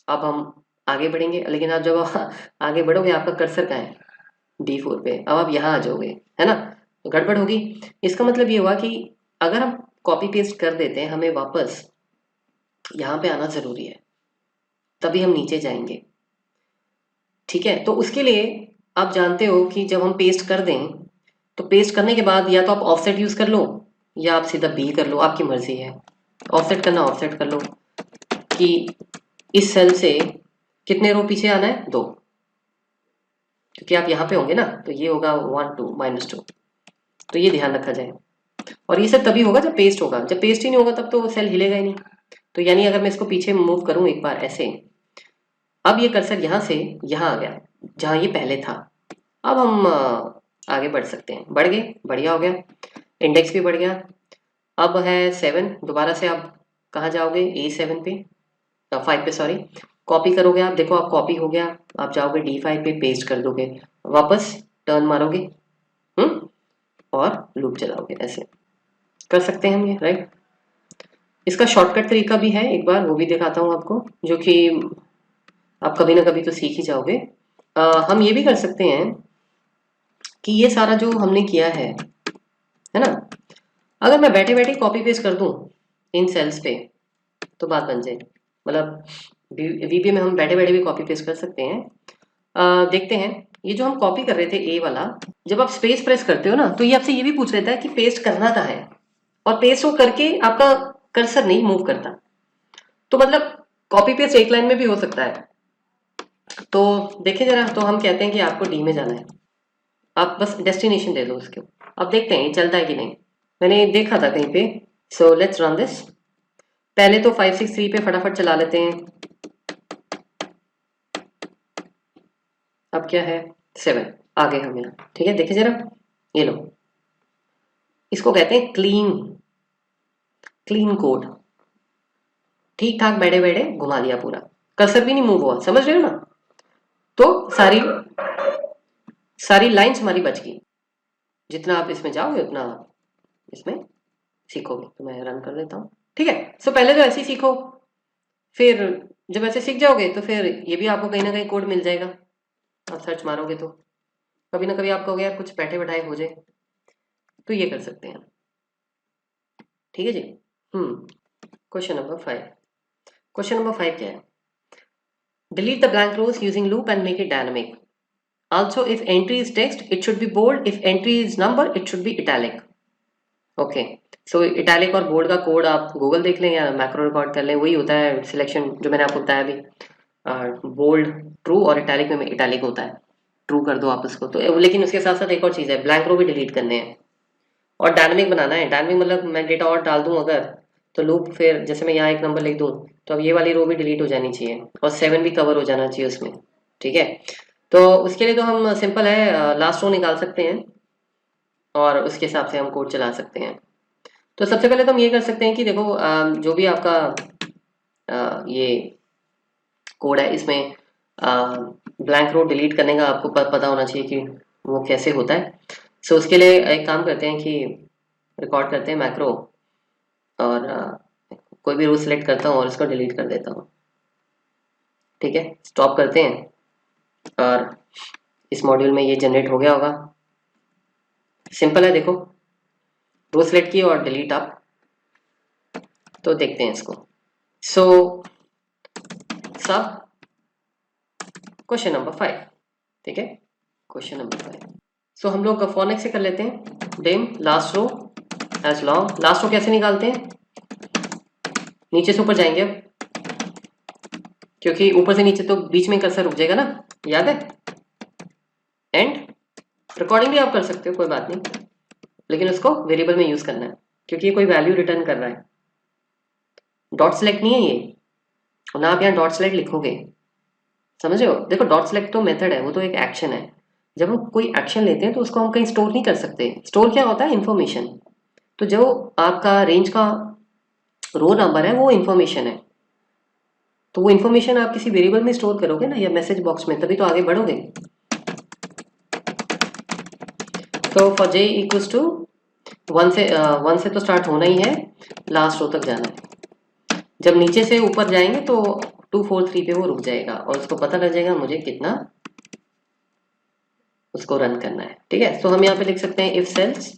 हम आगे बढ़ेंगे, लेकिन आप जब आगे बढ़ोगे आपका कर्सर कहाँ है, D4 पे, अब आप यहाँ आ जाओगे, है ना, तो गड़बड़ होगी। इसका मतलब ये हुआ कि अगर हम कॉपी पेस्ट कर देते हैं, हमें वापस यहाँ पे आना जरूरी है, तभी हम नीचे जाएंगे, ठीक है। तो उसके लिए आप जानते हो कि जब हम पेस्ट कर दें, तो पेस्ट करने के बाद या तो आप ऑफसेट यूज कर लो या आप सीधा बी कर लो, आपकी मर्जी है। ऑफसेट करना ऑफसेट कर लो कि इस सेल से कितने रो पीछे आना है, 2, क्योंकि आप यहाँ पे होंगे ना, तो ये होगा 1 2 -2, तो ये ध्यान रखा जाए। और ये सब तभी होगा जब पेस्ट होगा, जब पेस्ट ही नहीं होगा तब तो सेल हिलेगा ही नहीं। तो यानी अगर मैं इसको पीछे मूव करूं एक बार ऐसे, अब ये कर्सर यहाँ से यहाँ आ गया जहाँ ये पहले था। अब हम आगे बढ़ सकते हैं, बढ़ गए, बढ़िया हो गया, इंडेक्स भी बढ़ गया। अब है 7, दोबारा से आप कहाँ जाओगे, A7 पे, 5 पे सॉरी, कॉपी करोगे आप, देखो आप कॉपी हो गया, आप जाओगे D5 पे, पेस्ट कर दोगे, वापस टर्न मारोगे, और लूप चलाओगे, ऐसे कर सकते हैं हम ये, राइट। इसका शॉर्टकट तरीका भी है, एक बार वो भी दिखाता हूँ आपको, जो कि आप कभी ना कभी तो सीख ही जाओगे। हम ये भी कर सकते हैं कि ये सारा जो हमने किया है ना, अगर मैं बैठे बैठे कॉपी पेस्ट कर दूं इन सेल्स पे, तो बात बन जाए, मतलब वीबी में हम बैठे बैठे भी कॉपी पेस्ट कर सकते हैं। देखते हैं, ये जो हम कॉपी कर रहे थे ए वाला, जब आप स्पेस प्रेस करते हो ना तो ये आपसे ये भी पूछ लेता है कि पेस्ट करना कहाँ है, और पेस्ट वो करके आपका कर्सर नहीं मूव करता। तो मतलब कॉपी पेस्ट एक लाइन में भी हो सकता है। तो देखिए जरा, तो हम कहते हैं कि आपको डी में जाना है, आप बस डेस्टिनेशन दे दो उसके। अब देखते हैं ये चलता है कि नहीं, मैंने देखा था कहीं पे। So let's run this. पहले तो 563 पे फटाफट चला लेते हैं। अब क्या है, 7 आ गए हम यहाँ। ठीक है, देखिए जरा, ये लो, इसको कहते हैं क्लीन, क्लीन कोड। ठीक ठाक बैठे बैठे घुमा दिया पूरा, कर्सर भी नहीं मूव हुआ, समझ रहे हो ना। तो सारी सारी लाइंस हमारी बच गई। जितना आप इसमें जाओगे उतना इसमें सीखोगे। तो मैं रन कर देता हूँ। ठीक है, सो पहले तो ऐसे ही सीखो, फिर जब ऐसे सीख जाओगे तो फिर ये भी आपको कहीं ना कहीं कोड मिल जाएगा। आप सर्च मारोगे तो कभी ना कभी आपको हो गया कुछ बैठे बैठाए हो जाए, तो ये कर सकते हैं। ठीक है जी। Question number 5। क्वेश्चन नंबर 5 क्या है, delete the blank rows using loop and make it dynamic. Also, if entry is text, it should be bold. If entry is number, it should be italic. Okay. So italic और bold का कोड आप गूगल देख लें या मैक्रो रिकॉर्ड कर लें, वही होता है सिलेक्शन जो मैंने आपको बताया अभी। बोल्ड ट्रू और इटैलिक में इटैलिक होता है। ट्रू कर दो आप उसको तो, लेकिन उसके साथ साथ एक और चीज़ है, ब्लैंक रो भी डिलीट करने हैं और डायनामिक बनाना है। डायनामिक मतलब मैं डेटा और डाल दूं अगर, तो लूप फिर जैसे मैं यहाँ एक नंबर लिख दूं तो अब ये वाली रो भी डिलीट हो जानी चाहिए और 7 भी कवर हो जाना चाहिए उसमें। ठीक है, तो उसके लिए तो हम सिंपल है, लास्ट रो निकाल सकते हैं और उसके हिसाब से हम कोड चला सकते हैं। तो सबसे पहले तो हम ये कर सकते हैं कि देखो, जो भी आपका ये कोड है इसमें ब्लैंक रो डिलीट करने का आपको पता होना चाहिए कि वो कैसे होता है। सो उसके लिए एक काम करते हैं कि रिकॉर्ड करते हैं मैक्रो और कोई भी रो सिलेक्ट करता हूँ और इसको डिलीट कर देता हूँ। ठीक है, स्टॉप करते हैं और इस मॉड्यूल में ये जनरेट हो गया होगा। सिंपल है, देखो रो सिलेक्ट की और डिलीट आप। तो देखते हैं इसको। सो सब क्वेश्चन नंबर 5। ठीक है, क्वेश्चन नंबर 5। सो हम लोग फोनेक्स से कर लेते हैं। Dim last row as long. Last row कैसे निकालते हैं, नीचे से ऊपर जाएंगे अब, क्योंकि ऊपर से नीचे तो बीच में कर्सर रुक जाएगा ना, याद है। एंड रिकॉर्डिंग भी आप कर सकते हो, कोई बात नहीं, लेकिन उसको वेरिएबल में यूज करना है क्योंकि ये कोई वैल्यू रिटर्न कर रहा है। डॉट सेलेक्ट नहीं है ये, ना आप यहाँ डॉट सेलेक्ट लिखोगे, समझ रहे हो। देखो डॉट सेलेक्ट तो मेथड है, वो तो एक एक्शन है। जब हम कोई एक्शन लेते हैं तो उसको हम कहीं स्टोर नहीं कर सकते। स्टोर क्या होता है, इन्फॉर्मेशन। तो जो आपका रेंज का रो नंबर है वो इन्फॉर्मेशन है, तो वो इन्फॉर्मेशन आप किसी वेरिएबल में स्टोर करोगे ना, या मैसेज बॉक्स में, तभी तो आगे बढ़ोगे। तो फॉर जे इक्वल्स टू 1 से तो स्टार्ट होना ही है, लास्ट रो तक जाना है। जब नीचे से ऊपर जाएंगे तो 243 पे वो रुक जाएगा और उसको पता लग जाएगा मुझे कितना उसको रन करना है। ठीक है, तो हम यहाँ पे लिख सकते हैं इफ सेल्स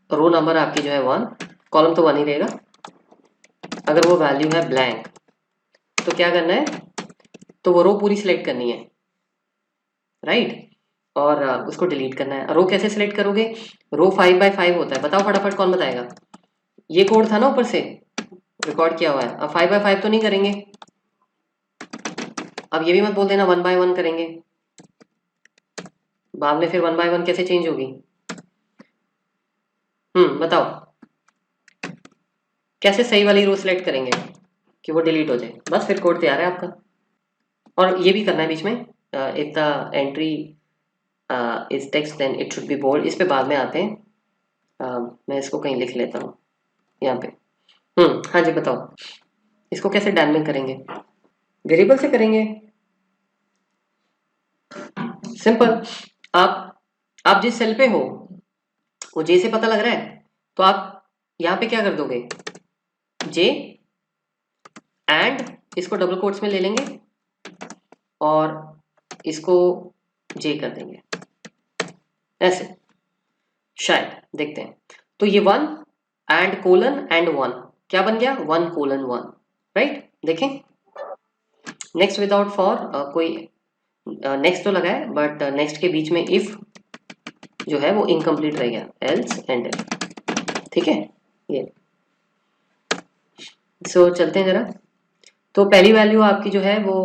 रो नंबर आपकी जो है 1, कॉलम तो 1 ही रहेगा। अगर वो वैल्यू है ब्लैंक तो क्या करना है, तो वो रो पूरी सिलेक्ट करनी है, राइट, और उसको डिलीट करना है। रो कैसे सिलेक्ट करोगे, रो 5x5 होता है, बताओ फटाफट कौन बताएगा। ये कोड था ना ऊपर से रिकॉर्ड किया हुआ है। अब 5x5 तो नहीं करेंगे, अब ये भी मत बोल देना 1x1 करेंगे, बाद में फिर 1x1 कैसे चेंज होगी। बताओ कैसे सही वाली रो सिलेक्ट करेंगे कि वो डिलीट हो जाए। बस फिर कोड तैयार है आपका। और ये भी करना है बीच में, if the entry is text then it should be bold. इस पे बाद में आते हैं, मैं इसको कहीं लिख लेता हूँ यहाँ पे। हाँ जी बताओ, इसको कैसे डायनामिक करेंगे, वेरिएबल से करेंगे, सिंपल। आप जिस सेल पे हो वो जे से पता लग रहा है, तो आप यहाँ पे क्या कर दोगे, जे एंड इसको डबल कोट्स में ले लेंगे और इसको जे कर देंगे ऐसे, शायद देखते हैं। तो ये 1 एंड कोलन एंड 1 क्या बन गया, 1:1, राइट। देखें नेक्स्ट विदाउट फॉर कोई नेक्स्ट तो लगा है, बट नेक्स्ट के बीच में इफ जो है वो इनकम्प्लीट रह गया, एल्स एंड इफ। ठीक है, ये सो चलते हैं जरा। तो पहली वैल्यू आपकी जो है वो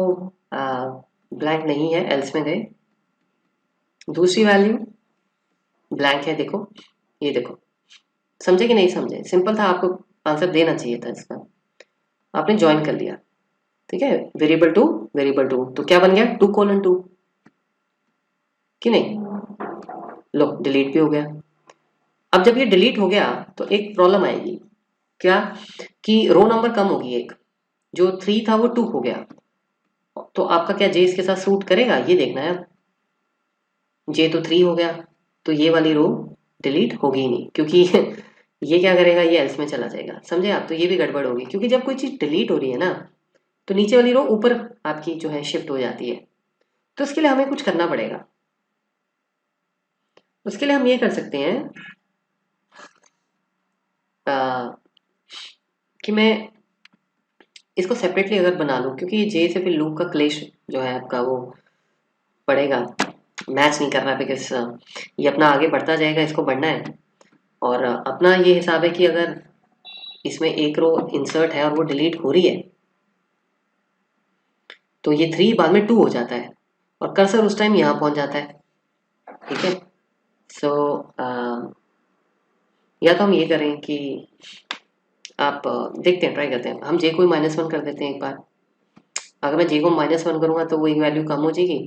ब्लैंक नहीं है, एल्स में गए। दूसरी वैल्यू ब्लैंक है, देखो ये देखो। समझे कि नहीं समझे? सिंपल था, आपको आंसर देना चाहिए था इसका, आपने ज्वाइन कर लिया। ठीक है, वेरिएबल टू वेरिएबल टू, तो क्या बन गया 2:2 कि नहीं? लो डिलीट भी हो गया। अब जब ये डिलीट हो गया तो एक प्रॉब्लम आएगी, क्या कि रो नंबर कम होगी, एक जो 3 था वो 2 हो गया। तो आपका क्या जे इसके साथ सूट करेगा, ये देखना है। जे तो 3 हो गया, तो ये वाली रो डिलीट होगी ही नहीं, क्योंकि ये क्या करेगा, ये एल्स में चला जाएगा। समझे आप? तो ये भी गड़बड़ होगी, क्योंकि जब कोई चीज डिलीट हो रही है ना, तो नीचे वाली रो ऊपर आपकी जो है शिफ्ट हो जाती है। तो उसके लिए हमें कुछ करना पड़ेगा। उसके लिए हम ये कर सकते हैं कि मैं इसको सेपरेटली अगर बना लूँ, क्योंकि जे से फिर लूप का क्लेश जो है आपका वो पड़ेगा, मैच नहीं कर रहा, बिकॉज ये अपना आगे बढ़ता जाएगा, इसको बढ़ना है। और अपना ये हिसाब है कि अगर इसमें एक रो इंसर्ट है और वो डिलीट हो रही है, तो ये 3 बाद में 2 हो जाता है और कर्सर उस टाइम यहाँ पहुंच जाता है। ठीक है, सो या तो हम ये करें कि आप देखते हैं, ट्राई करते हैं, हम जे को -1 कर देते हैं एक बार। अगर मैं जे को -1 करूँगा तो वो एक वैल्यू कम हो जाएगी,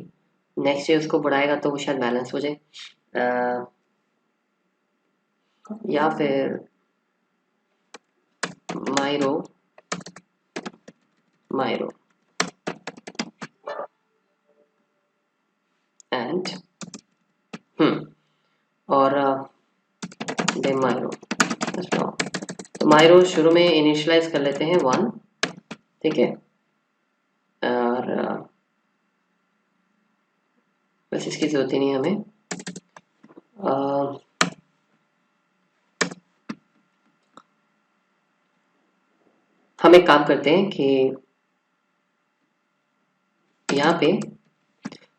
नेक्स्ट जे उसको बढ़ाएगा तो वो शायद बैलेंस हो जाए। या फिर माइरो एंड और देन माइरो। तो माइरो शुरू में इनिशियलाइज कर लेते हैं 1। ठीक है, और बस इसकी जरूरत ही नहीं है हमें। हम एक काम करते हैं कि यहाँ पे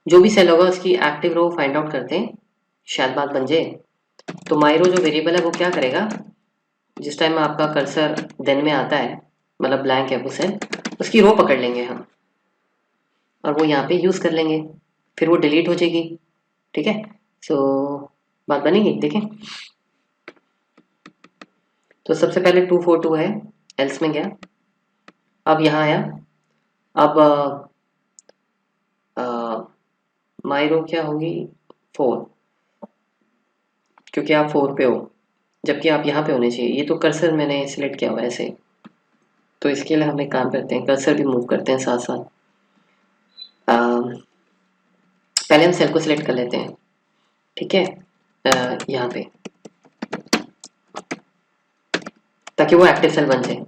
जो भी सेल होगा उसकी एक्टिव रो फाइंड आउट करते हैं, शायद बात बन जाए। तो माइरो जो वेरिएबल है वो क्या करेगा, जिस टाइम आपका कर्सर देन में आता है, मतलब ब्लैंक है वो सेल, उसकी रो पकड़ लेंगे हम और वो यहाँ पे यूज कर लेंगे, फिर वो डिलीट हो जाएगी। ठीक है, सो बात बनेगी, देखें। तो सबसे पहले 242 है, एल्स में गया, अब यहाँ आया। अब माई रो क्या होगी 4, क्योंकि आप 4 पे हो, जबकि आप यहाँ पे होने चाहिए। ये तो कर्सर मैंने सिलेक्ट किया हुआ है ऐसे, तो इसके लिए हम एक काम करते हैं, कर्सर भी मूव करते हैं साथ साथ। पहले हम सेल को सिलेक्ट कर लेते हैं। ठीक है, यहाँ पे, ताकि वो एक्टिव सेल बन जाए।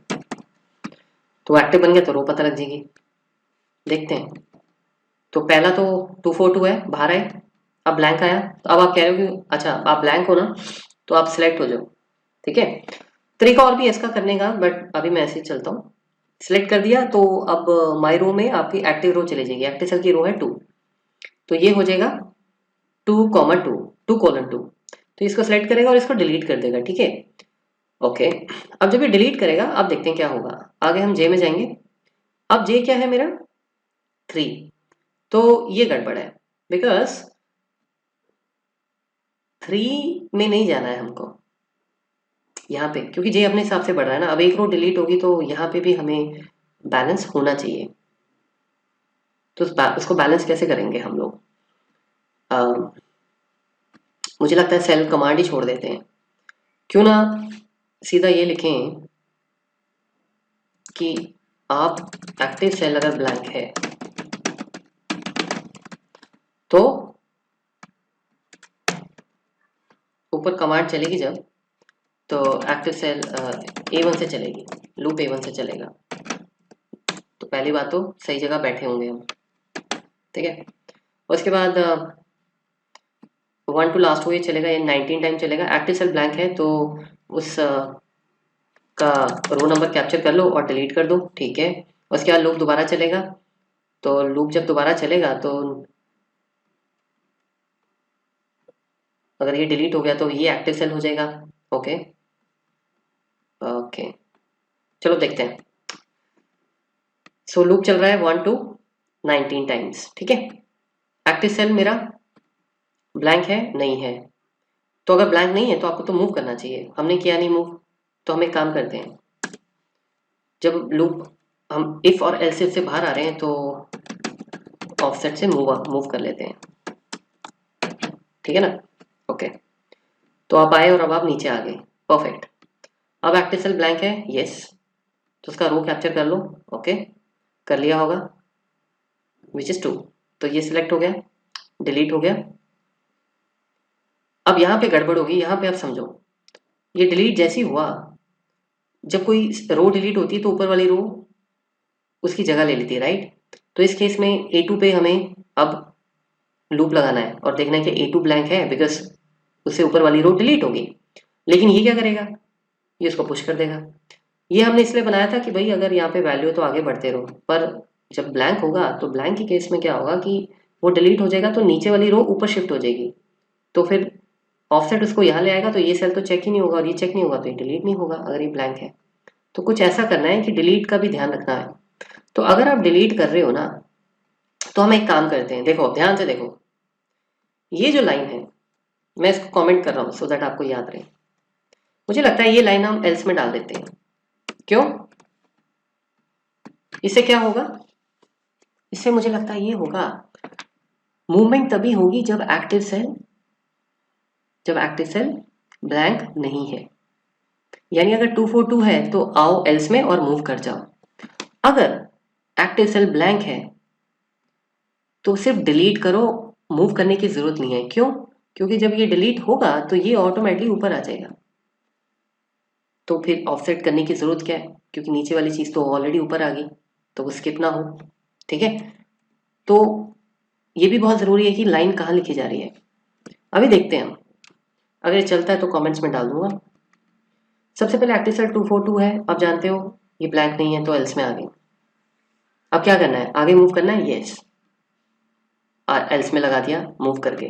तो एक्टिव बन गया तो रो पता लग जाएगी, देखते हैं। तो पहला तो 242 है, बाहर आए, अब ब्लैंक आया। तो अब आप कह रहे हो कि अच्छा आप ब्लैंक हो ना, तो आप सिलेक्ट हो जाओ। ठीक है, तरीका और भी है इसका करने का, बट अभी मैं ऐसे ही चलता हूँ। सिलेक्ट कर दिया तो अब माई रो में आपकी एक्टिव रो चली जाएगी, एक्टिव सेल की रो है 2, तो ये हो जाएगा 2,2 2:2। तो इसको सिलेक्ट करेगा और इसको डिलीट कर देगा। ठीक है, ओके। अब जब ये डिलीट करेगा, अब देखते हैं क्या होगा। आगे हम जे में जाएंगे। अब जे क्या है मेरा 3, तो ये गड़बड़ है, बिकॉज 3 में नहीं जाना है हमको यहाँ पे, क्योंकि जे अपने हिसाब से बढ़ रहा है ना। अब एक रो डिलीट होगी तो यहाँ पे भी हमें बैलेंस होना चाहिए। तो उसको बैलेंस कैसे करेंगे हम लोग? मुझे लगता है सेल कमांड ही छोड़ देते हैं, क्यों ना सीधा ये लिखें कि आप एक्टिव सेल अगर ब्लैंक है तो ऊपर कमांड चलेगी जब, तो एक्टिव सेल A1 से चलेगी, लूप A1 से चलेगा। तो पहली बात तो सही जगह बैठे होंगे हम। ठीक है, उसके बाद 1 टू लास्ट वो ये चलेगा, ये 19 टाइम चलेगा। एक्टिव सेल ब्लैंक है तो उस का रो नंबर कैप्चर कर लो और डिलीट कर दो। ठीक है, उसके बाद लूप दोबारा चलेगा, तो लूप जब दोबारा चलेगा तो अगर ये डिलीट हो गया तो ये एक्टिव सेल हो जाएगा। ओके ओके, चलो देखते हैं। सो लूप चल रहा है 1 to 19 टाइम्स, ठीक है। एक्टिव सेल मेरा ब्लैंक है नहीं है, तो अगर ब्लैंक नहीं है तो आपको तो मूव करना चाहिए, हमने किया नहीं मूव। तो हम एक काम करते हैं, जब लूप हम इफ और एल्स इफ से बाहर आ रहे हैं तो ऑफसेट से मूव कर लेते हैं, ठीक है ना। ओके, तो आप आए और अब आप नीचे आ गए, परफेक्ट। अब एक्टिव सेल ब्लैंक है, यस, तो उसका रो कैप्चर कर लो। ओके, कर लिया होगा, विच इज 2, तो ये सिलेक्ट हो गया, डिलीट हो गया। अब यहाँ पे गड़बड़ होगी, यहाँ पे आप समझो, ये डिलीट जैसी हुआ, जब कोई रो डिलीट होती है तो ऊपर वाली रो उसकी जगह ले लेती है, राइट। तो इस केस में A2 पे हमें अब लूप लगाना है और देखना है कि A2 ब्लैंक है, बिकॉज उससे ऊपर वाली रो डिलीट होगी। लेकिन ये क्या करेगा, ये उसको पुश कर देगा। ये हमने इसलिए बनाया था कि भाई अगर यहाँ पे वैल्यू है तो आगे बढ़ते रहो, पर जब ब्लैंक होगा तो ब्लैंक के केस में क्या होगा कि वो डिलीट हो जाएगा तो नीचे वाली रो ऊपर शिफ्ट हो जाएगी, तो फिर ऑफसेट उसको यहाँ ले आएगा, तो ये सेल तो चेक ही नहीं होगा और ये चेक नहीं होगा तो ये डिलीट नहीं होगा अगर ये ब्लैंक है। तो कुछ ऐसा करना है कि डिलीट का भी ध्यान रखना है। तो अगर आप डिलीट कर रहे हो ना, तो हम एक काम करते हैं, देखो ध्यान से देखो, ये जो लाइन है मैं इसको कमेंट कर रहा हूँ सो दैट आपको याद रहे। मुझे लगता है ये लाइन हम एल्स में डाल देते हैं, क्यों, इससे क्या होगा, इससे मुझे लगता है ये होगा, मूवमेंट तभी होगी जब एक्टिव सेल ब्लैंक नहीं है। यानी अगर 242 है तो आओ एल्स में और मूव कर जाओ। अगर एक्टिव सेल ब्लैंक है तो सिर्फ डिलीट करो, मूव करने की जरूरत नहीं है। क्यों, क्योंकि जब ये डिलीट होगा तो ये ऑटोमेटिकली ऊपर आ जाएगा, तो फिर ऑफसेट करने की जरूरत क्या है, क्योंकि नीचे वाली चीज तो ऑलरेडी ऊपर आ गई, तो वो स्किप ना हो, ठीक है। तो ये भी बहुत जरूरी है कि लाइन कहाँ लिखी जा रही है। अभी देखते हैं हम, अगर ये चलता है तो कमेंट्स में डाल दूंगा। सबसे पहले एक्टिव सेल 242 है, आप जानते हो ये ब्लैंक नहीं है तो एल्स में आ गए। अब क्या करना है, आगे मूव करना है, यस, एल्स में लगा दिया मूव करके,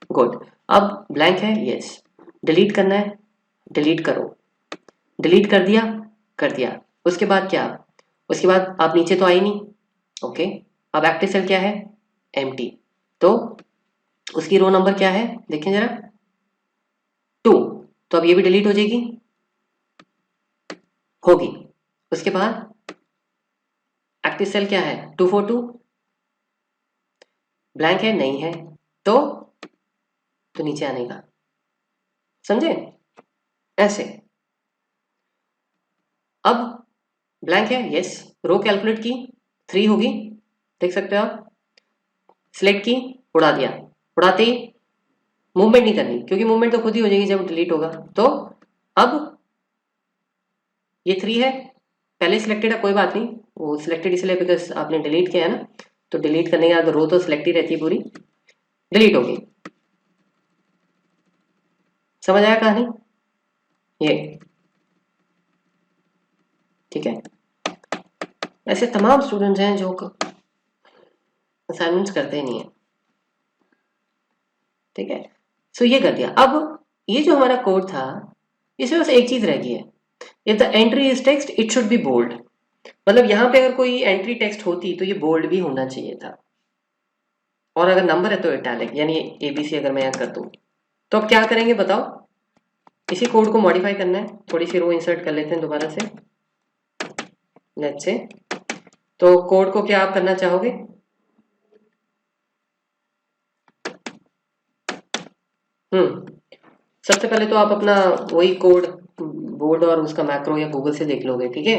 गुड। अब ब्लैंक है, यस, डिलीट करना है, डिलीट करो, डिलीट कर दिया। उसके बाद क्या, उसके बाद आप नीचे तो आई नहीं, ओके। अब एक्टिव सेल क्या है, एम्प्टी, तो उसकी रो नंबर क्या है देखें जरा, 2, तो अब ये भी डिलीट हो जाएगी, होगी। उसके बाद एक्टिव सेल क्या है, 242, ब्लैंक है नहीं है, तो नीचे आने का, समझे, ऐसे। अब ब्लैंक है, यस, रो कैलकुलेट की 3 होगी, देख सकते हो आप, सिलेक्ट की, उड़ा दिया, उड़ाते ही मूवमेंट नहीं करनी, क्योंकि मूवमेंट तो खुद ही हो जाएगी जब डिलीट होगा। तो अब ये 3 है, पहले सिलेक्टेड है, कोई बात नहीं, वो सिलेक्टेड इसलिए बिकॉज आपने डिलीट किया है ना, तो डिलीट करने के बाद रो तो सिलेक्ट ही रहती है पूरी, डिलीट होगी। समझ आया कहानी, ये ठीक है। ऐसे तमाम स्टूडेंट्स हैं जो असाइनमेंट्स करते ही नहीं है, ठीक है। सो ये कर दिया। अब ये जो हमारा कोड था इसमें बस एक चीज रह गई है, if the entry is text it should be bold. मतलब यहाँ पे अगर कोई एंट्री टेक्स्ट होती तो ये बोल्ड भी होना चाहिए था, और अगर नंबर है तो इटैलिक, यानी ABC अगर मैं यहाँ कर दूँ तो अब क्या करेंगे बताओ, इसी कोड को मॉडिफाई करना है, थोड़ी सी रो इंसर्ट कर लेते हैं दोबारा से, लेट्स से। तो कोड को क्या आप करना चाहोगे, सबसे पहले तो आप अपना वही कोड बोर्ड और उसका मैक्रो या गूगल से देख लोगे, ठीक है।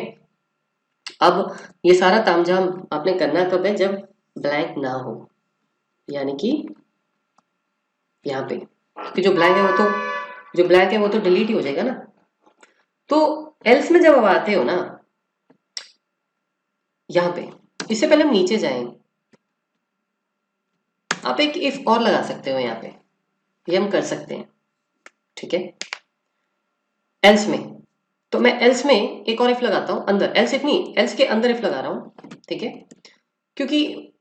अब ये सारा तामझाम आपने करना कब है, जब ब्लैंक ना हो, यानी कि यहाँ पे, क्योंकि जो ब्लैंक है वो तो डिलीट ही हो जाएगा ना। तो एल्स में जब आप आते हो ना यहाँ पे, इससे पहले हम नीचे जाएं, आप एक इफ और लगा सकते हो यहाँ पे, ये हम कर सकते हैं, ठीक है। एल्स में, तो मैं एल्स में एक और इफ लगाता हूँ अंदर, एल्स इफ नहीं, एल्स के अंदर इफ लगा रहा हूँ, ठीक है, क्योंकि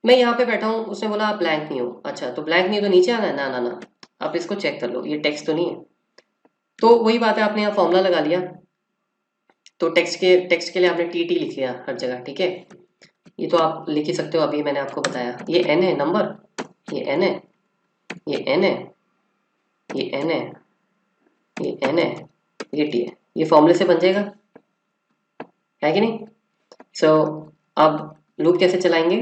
मैं यहाँ पे बैठा हूँ, उसने बोला आप ब्लैंक नहीं हो। अच्छा, तो ब्लैंक नहीं हो तो नीचे आना है? ना ना ना, आप इसको चेक कर लो, ये टेक्स्ट तो नहीं है। तो वही बात है, आपने यहाँ फॉर्मूला लगा लिया, तो टेक्स्ट के लिए आपने टी टी लिख लिया हर जगह, ठीक है। ये तो आप लिख ही सकते हो, अभी मैंने आपको बताया। ये एन है नंबर, ये एन है, ये एन है, ये एन है, ये एन है, ये टी है। ये फॉर्मूले से बन जाएगा, है कि नहीं? सो अब लूप कैसे चलाएंगे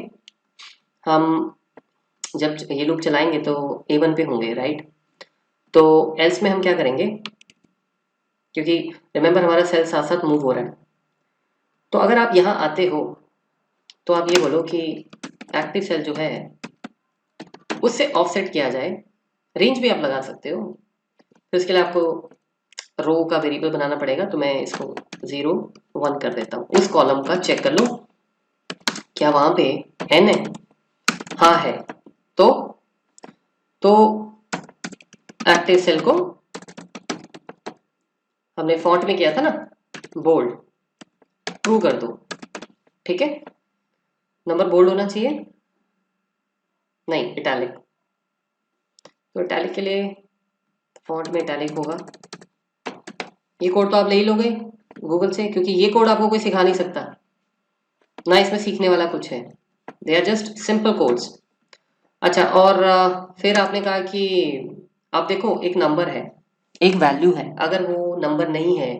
हम? जब ये लूप चलाएंगे तो A1 पे होंगे, राइट? तो एल्स में हम क्या करेंगे, क्योंकि रिमेंबर हमारा सेल साथ साथ मूव हो रहा है। तो अगर आप यहाँ आते हो तो आप ये बोलो कि एक्टिव सेल जो है उससे ऑफसेट किया जाए। रेंज भी आप लगा सकते हो, तो इसके लिए आपको रो का वेरिएबल बनाना पड़ेगा। तो मैं इसको 0 1 कर देता हूँ। उस कॉलम का चेक कर लो, क्या वहां पे n है? हाँ है। तो एक्टिव सेल को हमने फॉन्ट में किया था ना, बोल्ड, ट्रू कर दो, ठीक है। नंबर बोल्ड होना चाहिए, नहीं इटैलिक। तो इटैलिक के लिए फॉन्ट में इटैलिक होगा। ये कोड तो आप ले ही लोगे गूगल से, क्योंकि ये कोड आपको कोई सिखा नहीं सकता, ना इसमें सीखने वाला कुछ है। They are just simple codes. अच्छा, और फिर आपने कहा कि आप देखो एक नंबर है, एक वैल्यू है, अगर वो नंबर नहीं है,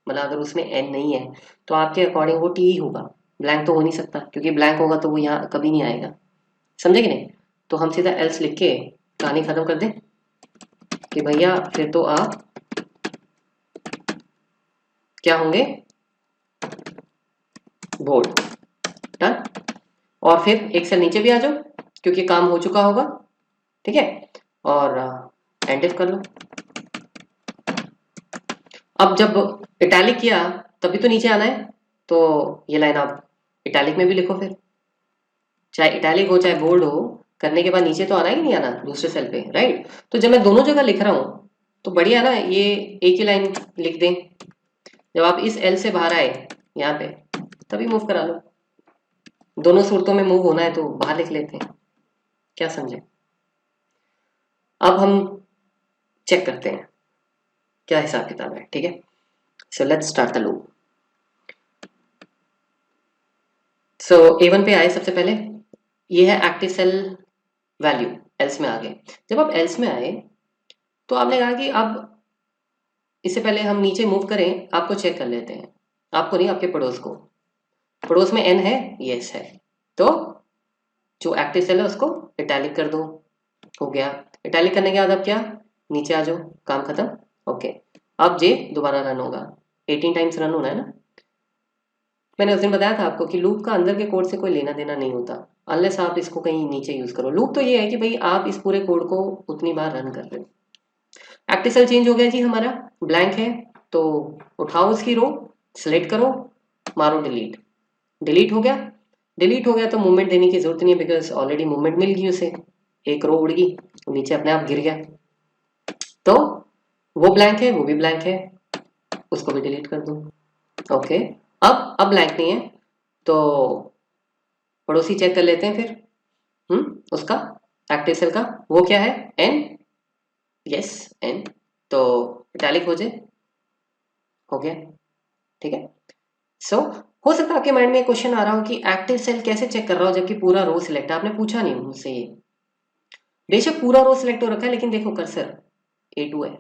मतलब अगर उसमें n नहीं है, तो आपके अकॉर्डिंग वो t ही होगा, ब्लैंक तो हो नहीं सकता, क्योंकि ब्लैंक होगा तो वो यहाँ कभी नहीं आएगा। समझे कि नहीं? तो हम सीधा एल्स लिख के कहानी खत्म कर दें कि भैया फिर तो आप क्या होंगे, बोल्ड, डन। और फिर एक सेल नीचे भी आ जाओ, क्योंकि काम हो चुका होगा, ठीक है। और एंड इफ कर लो। अब जब इटैलिक किया तभी तो नीचे आना है, तो ये लाइन आप इटैलिक में भी लिखो फिर, चाहे इटैलिक हो चाहे बोल्ड हो, करने के बाद नीचे तो आना ही नहीं आना दूसरे सेल पे, राइट? तो जब मैं दोनों जगह लिख रहा हूँ तो बढ़िया ना, ये एक ही लाइन लिख दें। जब आप इस एल से बाहर आए यहाँ पे, तभी मूव करा लो। दोनों सूरतों में मूव होना है तो बाहर लिख लेते हैं, क्या समझे? अब हम चेक करते हैं क्या हिसाब किताब है, ठीक है। So let's start the loop. So A1 पे आए सबसे पहले, ये है एक्टिव सेल वैल्यू, एल्स में आ गए। जब आप एल्स में आए तो आपने कहा कि अब इससे पहले हम नीचे मूव करें, आपको चेक कर लेते हैं, आपको नहीं, आपके पड़ोस को। पड़ोस में n है, यस है, तो जो एक्टिव सेल है उसको इटैलिक कर दो, हो गया। इटैलिक करने के बाद अब क्या, नीचे आ जाओ, काम खत्म, ओके। अब जे दोबारा रन होगा, 18 टाइम्स रन होना है ना। मैंने उस दिन बताया था आपको कि लूप का अंदर के कोड से कोई लेना देना नहीं होता, अनलेस आप इसको कहीं नीचे यूज करो। लूप तो ये है कि भाई आप इस पूरे कोड को उतनी बार रन कर रहे हो। एक्टिव सेल चेंज हो गया जी हमारा, ब्लैंक है, तो उठाओ उसकी रो, सिलेक्ट करो, मारो डिलीट, डिलीट हो गया। डिलीट हो गया तो मूवमेंट देने की जरूरत नहीं है, बिकॉज ऑलरेडी मूवमेंट मिल गई उसे, एक रो उड़ गई, नीचे अपने आप गिर गया। तो वो ब्लैंक है, वो भी ब्लैंक है, उसको भी डिलीट कर दो, ओके। अब ब्लैंक नहीं है, तो पड़ोसी चेक कर लेते हैं फिर, उसका, एक्टिव सेल का, वो क्या है, एन, यस एन, तो इटैलिक हो जाए, हो गया, ठीक है। सो हो सकता है आपके माइंड में एक क्वेश्चन आ रहा हो कि एक्टिव सेल कैसे चेक कर रहा हो जबकि पूरा रो सिलेक्ट है, आपने पूछा नहीं मुझसे ये। बेशक पूरा रो सिलेक्ट हो रखा है, लेकिन देखो कर्सर A2 है,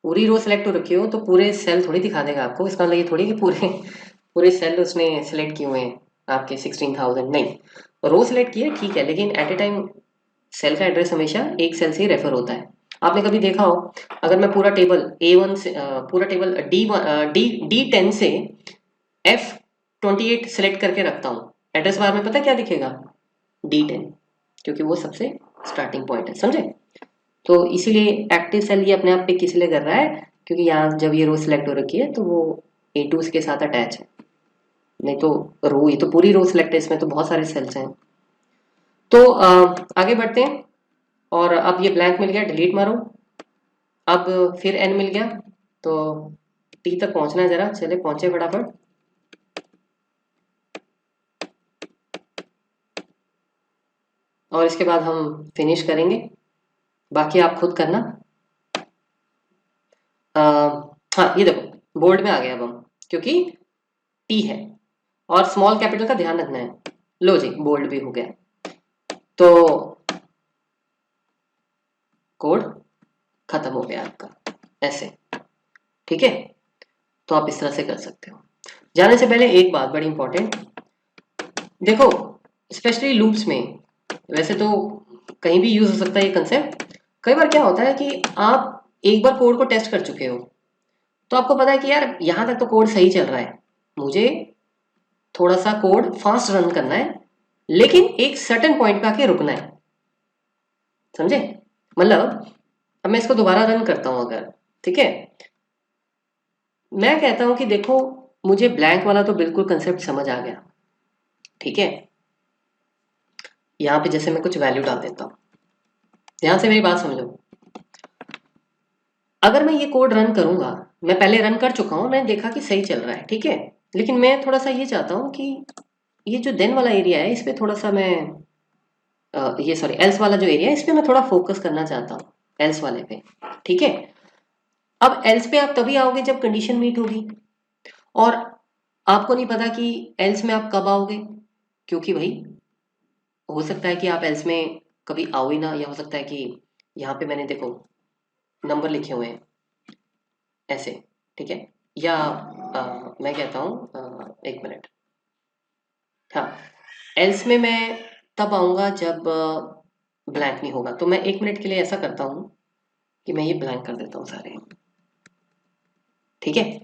पूरी रो सिलेक्ट हो रखी हो तो पूरे सेल थोड़ी दिखा देगा आपको। इसका मतलब ये थोड़ी कि पूरे पूरे सेल उसने सिलेक्ट किए हुए हैं आपके 16,000, नहीं। रो सिलेक्ट किया ठीक है, लेकिन एट ए टाइम सेल का एड्रेस हमेशा एक सेल से ही रेफर होता है। आपने कभी देखा हो, अगर मैं पूरा टेबल A1 से पूरा टेबल D10 से F28 सिलेक्ट करके रखता हूँ, एड्रेस बार में पता क्या दिखेगा, D10, क्योंकि वो सबसे स्टार्टिंग पॉइंट है, समझे? तो इसीलिए एक्टिव सेल ये अपने आप पिक इसलिए कर रहा है क्योंकि यहाँ जब ये रो सिलेक्ट हो रखी है तो वो A2 के साथ अटैच है, नहीं तो रो, ये तो पूरी रो सिलेक्ट है, इसमें तो बहुत सारे सेल्स हैं। तो आगे बढ़ते हैं, और अब ये ब्लैंक मिल गया, डिलीट मारो। अब फिर एन मिल गया, तो टी तक पहुंचना है, जरा चले पहुंचे फटाफट। और इसके बाद हम फिनिश करेंगे, बाकी आप खुद करना। हाँ ये देखो बोल्ड में आ गया अब हम, क्योंकि टी है और स्मॉल कैपिटल का ध्यान रखना है। लो जी बोल्ड भी हो गया, तो कोड खत्म हो गया आपका ऐसे, ठीक है। तो आप इस तरह से कर सकते हो। जाने से पहले एक बात बड़ी इंपॉर्टेंट, देखो स्पेशली लूप्स में, वैसे तो कहीं भी यूज हो सकता है ये कंसेप्ट। कई बार क्या होता है कि आप एक बार कोड को टेस्ट कर चुके हो, तो आपको पता है कि यार यहाँ तक तो कोड सही चल रहा है, मुझे थोड़ा सा कोड फास्ट रन करना है, लेकिन एक सर्टेन पॉइंट पे आके रुकना है, समझे। मतलब अब मैं इसको दोबारा रन करता हूं अगर, ठीक है, मैं कहता हूं कि देखो मुझे ब्लैंक वाला तो बिल्कुल कंसेप्ट समझ आ गया, ठीक है। यहाँ पे जैसे मैं कुछ वैल्यू डाल देता हूँ, ध्यान से मेरी बात समझो। अगर मैं ये कोड रन करूंगा, मैं पहले रन कर चुका हूं, मैंने देखा कि सही चल रहा है, ठीक है, लेकिन मैं थोड़ा सा ये चाहता हूँ कि ये जो देन वाला एरिया है इस पे थोड़ा सा मैं ये सॉरी एल्स वाला जो एरिया है इस पे मैं थोड़ा फोकस करना चाहता हूँ, एल्स वाले पे, ठीक है। अब एल्स पे आप तभी आओगे जब कंडीशन मीट होगी, और आपको नहीं पता कि एल्स में आप कब आओगे, क्योंकि भाई हो सकता है कि आप एल्स में कभी आओ ही ना, या हो सकता है कि यहाँ पे मैंने देखो नंबर लिखे हुए हैं ऐसे, ठीक है, या मैं कहता हूँ एक मिनट, हाँ एल्स में मैं तब आऊँगा जब ब्लैंक नहीं होगा। तो मैं 1 मिनट के लिए ऐसा करता हूँ कि मैं ये ब्लैंक कर देता हूँ सारे, ठीक है।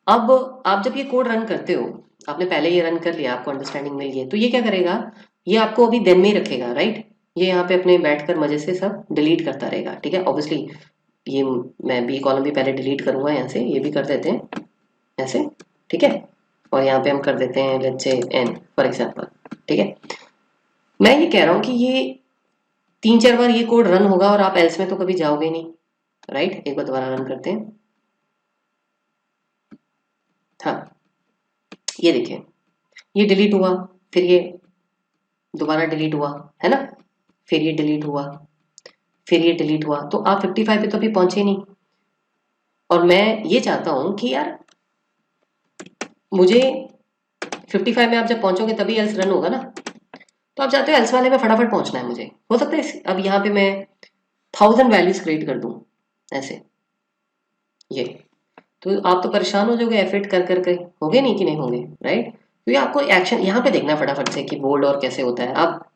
अब आप जब ये कोड रन करते हो, आपने पहले ये रन कर लिया, आपको अंडरस्टैंडिंग मिल गई, तो ये क्या करेगा, ये आपको अभी देन में ही रखेगा, राइट। ये यहाँ पे अपने बैठकर मजे से सब डिलीट करता रहेगा, ठीक है। ऑब्वियसली ये मैं बी कॉलम भी पहले डिलीट करूंगा, यहाँ से ये भी कर देते हैं ऐसे, ठीक है। और यहाँ पे हम कर देते हैं let's say N for example, ठीक है। मैं ये कह रहा हूँ कि ये 3-4 बार ये कोड रन होगा और आप एल्स में तो कभी जाओगे नहीं, राइट। एक बार दोबारा रन करते हैं, हाँ ये देखिए ये डिलीट हुआ, फिर ये दोबारा डिलीट हुआ, है ना, फिर ये डिलीट हुआ, फिर ये डिलीट हुआ, तो आप 55 पे तो अभी पहुंचे नहीं। और मैं ये चाहता हूं कि यार मुझे 55 में आप जब पहुंचोगे तभी एल्स रन होगा ना, तो आप चाहते हो एल्स वाले में फटाफट पहुंचना है मुझे, हो सकता है अब यहाँ पे मैं 1000 वैल्यूज क्रिएट कर दूं ऐसे, ये तो आप तो परेशान हो जाओगे एफर्ट कर करके, होगे नहीं कि नहीं होंगे, राइट। तो ये आपको एक्शन यहाँ पे देखना है फटाफट से कि बोल्ड और कैसे होता है, आप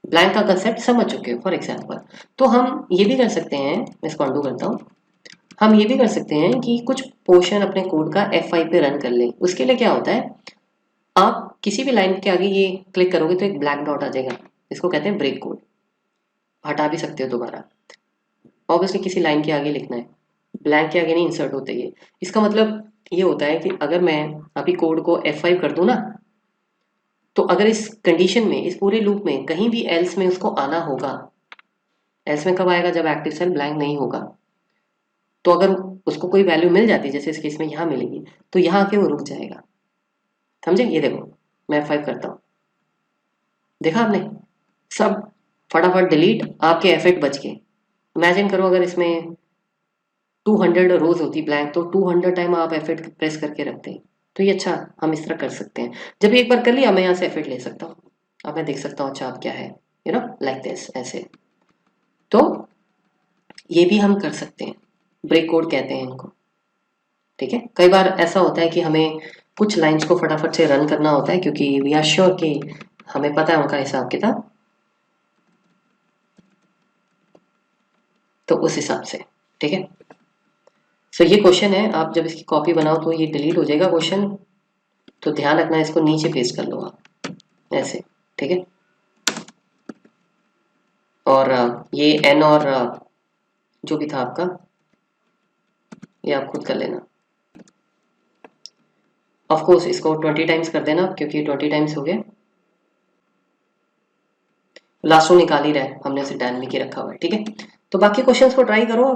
ब्लैंक का कंसेप्ट समझ चुके हो फॉर एग्जाम्पल। तो हम ये भी कर सकते हैं, मैं इसको अंडू करता हूँ, हम ये भी कर सकते हैं कि कुछ पोर्शन अपने कोड का F5 पे रन कर लें। उसके लिए क्या होता है, आप किसी भी लाइन के आगे ये क्लिक करोगे तो एक ब्लैक डॉट आ जाएगा, इसको कहते हैं ब्रेक कोड, हटा भी सकते हो दोबारा। ऑब्वियसली किसी लाइन के आगे लिखना है, ब्लैंक के आगे नहीं इंसर्ट होते ये। इसका मतलब ये होता है कि अगर मैं अभी कोड को F5 कर दूं ना, तो अगर इस कंडीशन में, इस पूरे लूप में कहीं भी एल्स में उसको आना होगा, एल्स में कब आएगा, जब एक्टिव सेल ब्लैंक नहीं होगा। तो अगर उसको कोई वैल्यू मिल जाती है, जैसे इस केस में यहाँ मिलेगी, तो यहाँ आके वो रुक जाएगा, समझे। ये देखो मैं F5 करता हूँ, देखा आपने, सब फटाफट डिलीट, आपके एफर्ट बच गए। इमेजिन करो अगर इसमें 200 रोज होती ब्लैंक, तो 200 टाइम आप एफर्ट प्रेस करके रखते हैं। तो ये अच्छा हम इस तरह कर सकते हैं, जब एक बार कर लिया मैं यहाँ से एफर्ट ले सकता हूँ, अब मैं देख सकता हूँ अच्छा अब क्या है, यू नो लाइक दिस ऐसे। तो ये भी हम कर सकते हैं, ब्रेक कोड कहते हैं इनको, ठीक है। कई बार ऐसा होता है कि हमें कुछ लाइंस को फटाफट से रन करना होता है, क्योंकि वी आर श्योर कि हमें पता है उनका हिसाब किताब, तो उस हिसाब से, ठीक है। सो ये क्वेश्चन है, आप जब इसकी कॉपी बनाओ तो ये डिलीट हो जाएगा क्वेश्चन, तो ध्यान रखना इसको नीचे पेस्ट कर लो आप ऐसे, ठीक है। और ये एन और जो भी था आपका ये आप खुद कर लेना। ऑफ कोर्स इसको 20 टाइम्स कर देना, क्योंकि 20 टाइम्स हो गया, लास्ट रो निकाल ही रहा है, हमने उसे डायनामिक ही रखा हुआ है, ठीक है। तो बाकी क्वेश्चंस को ट्राई करो।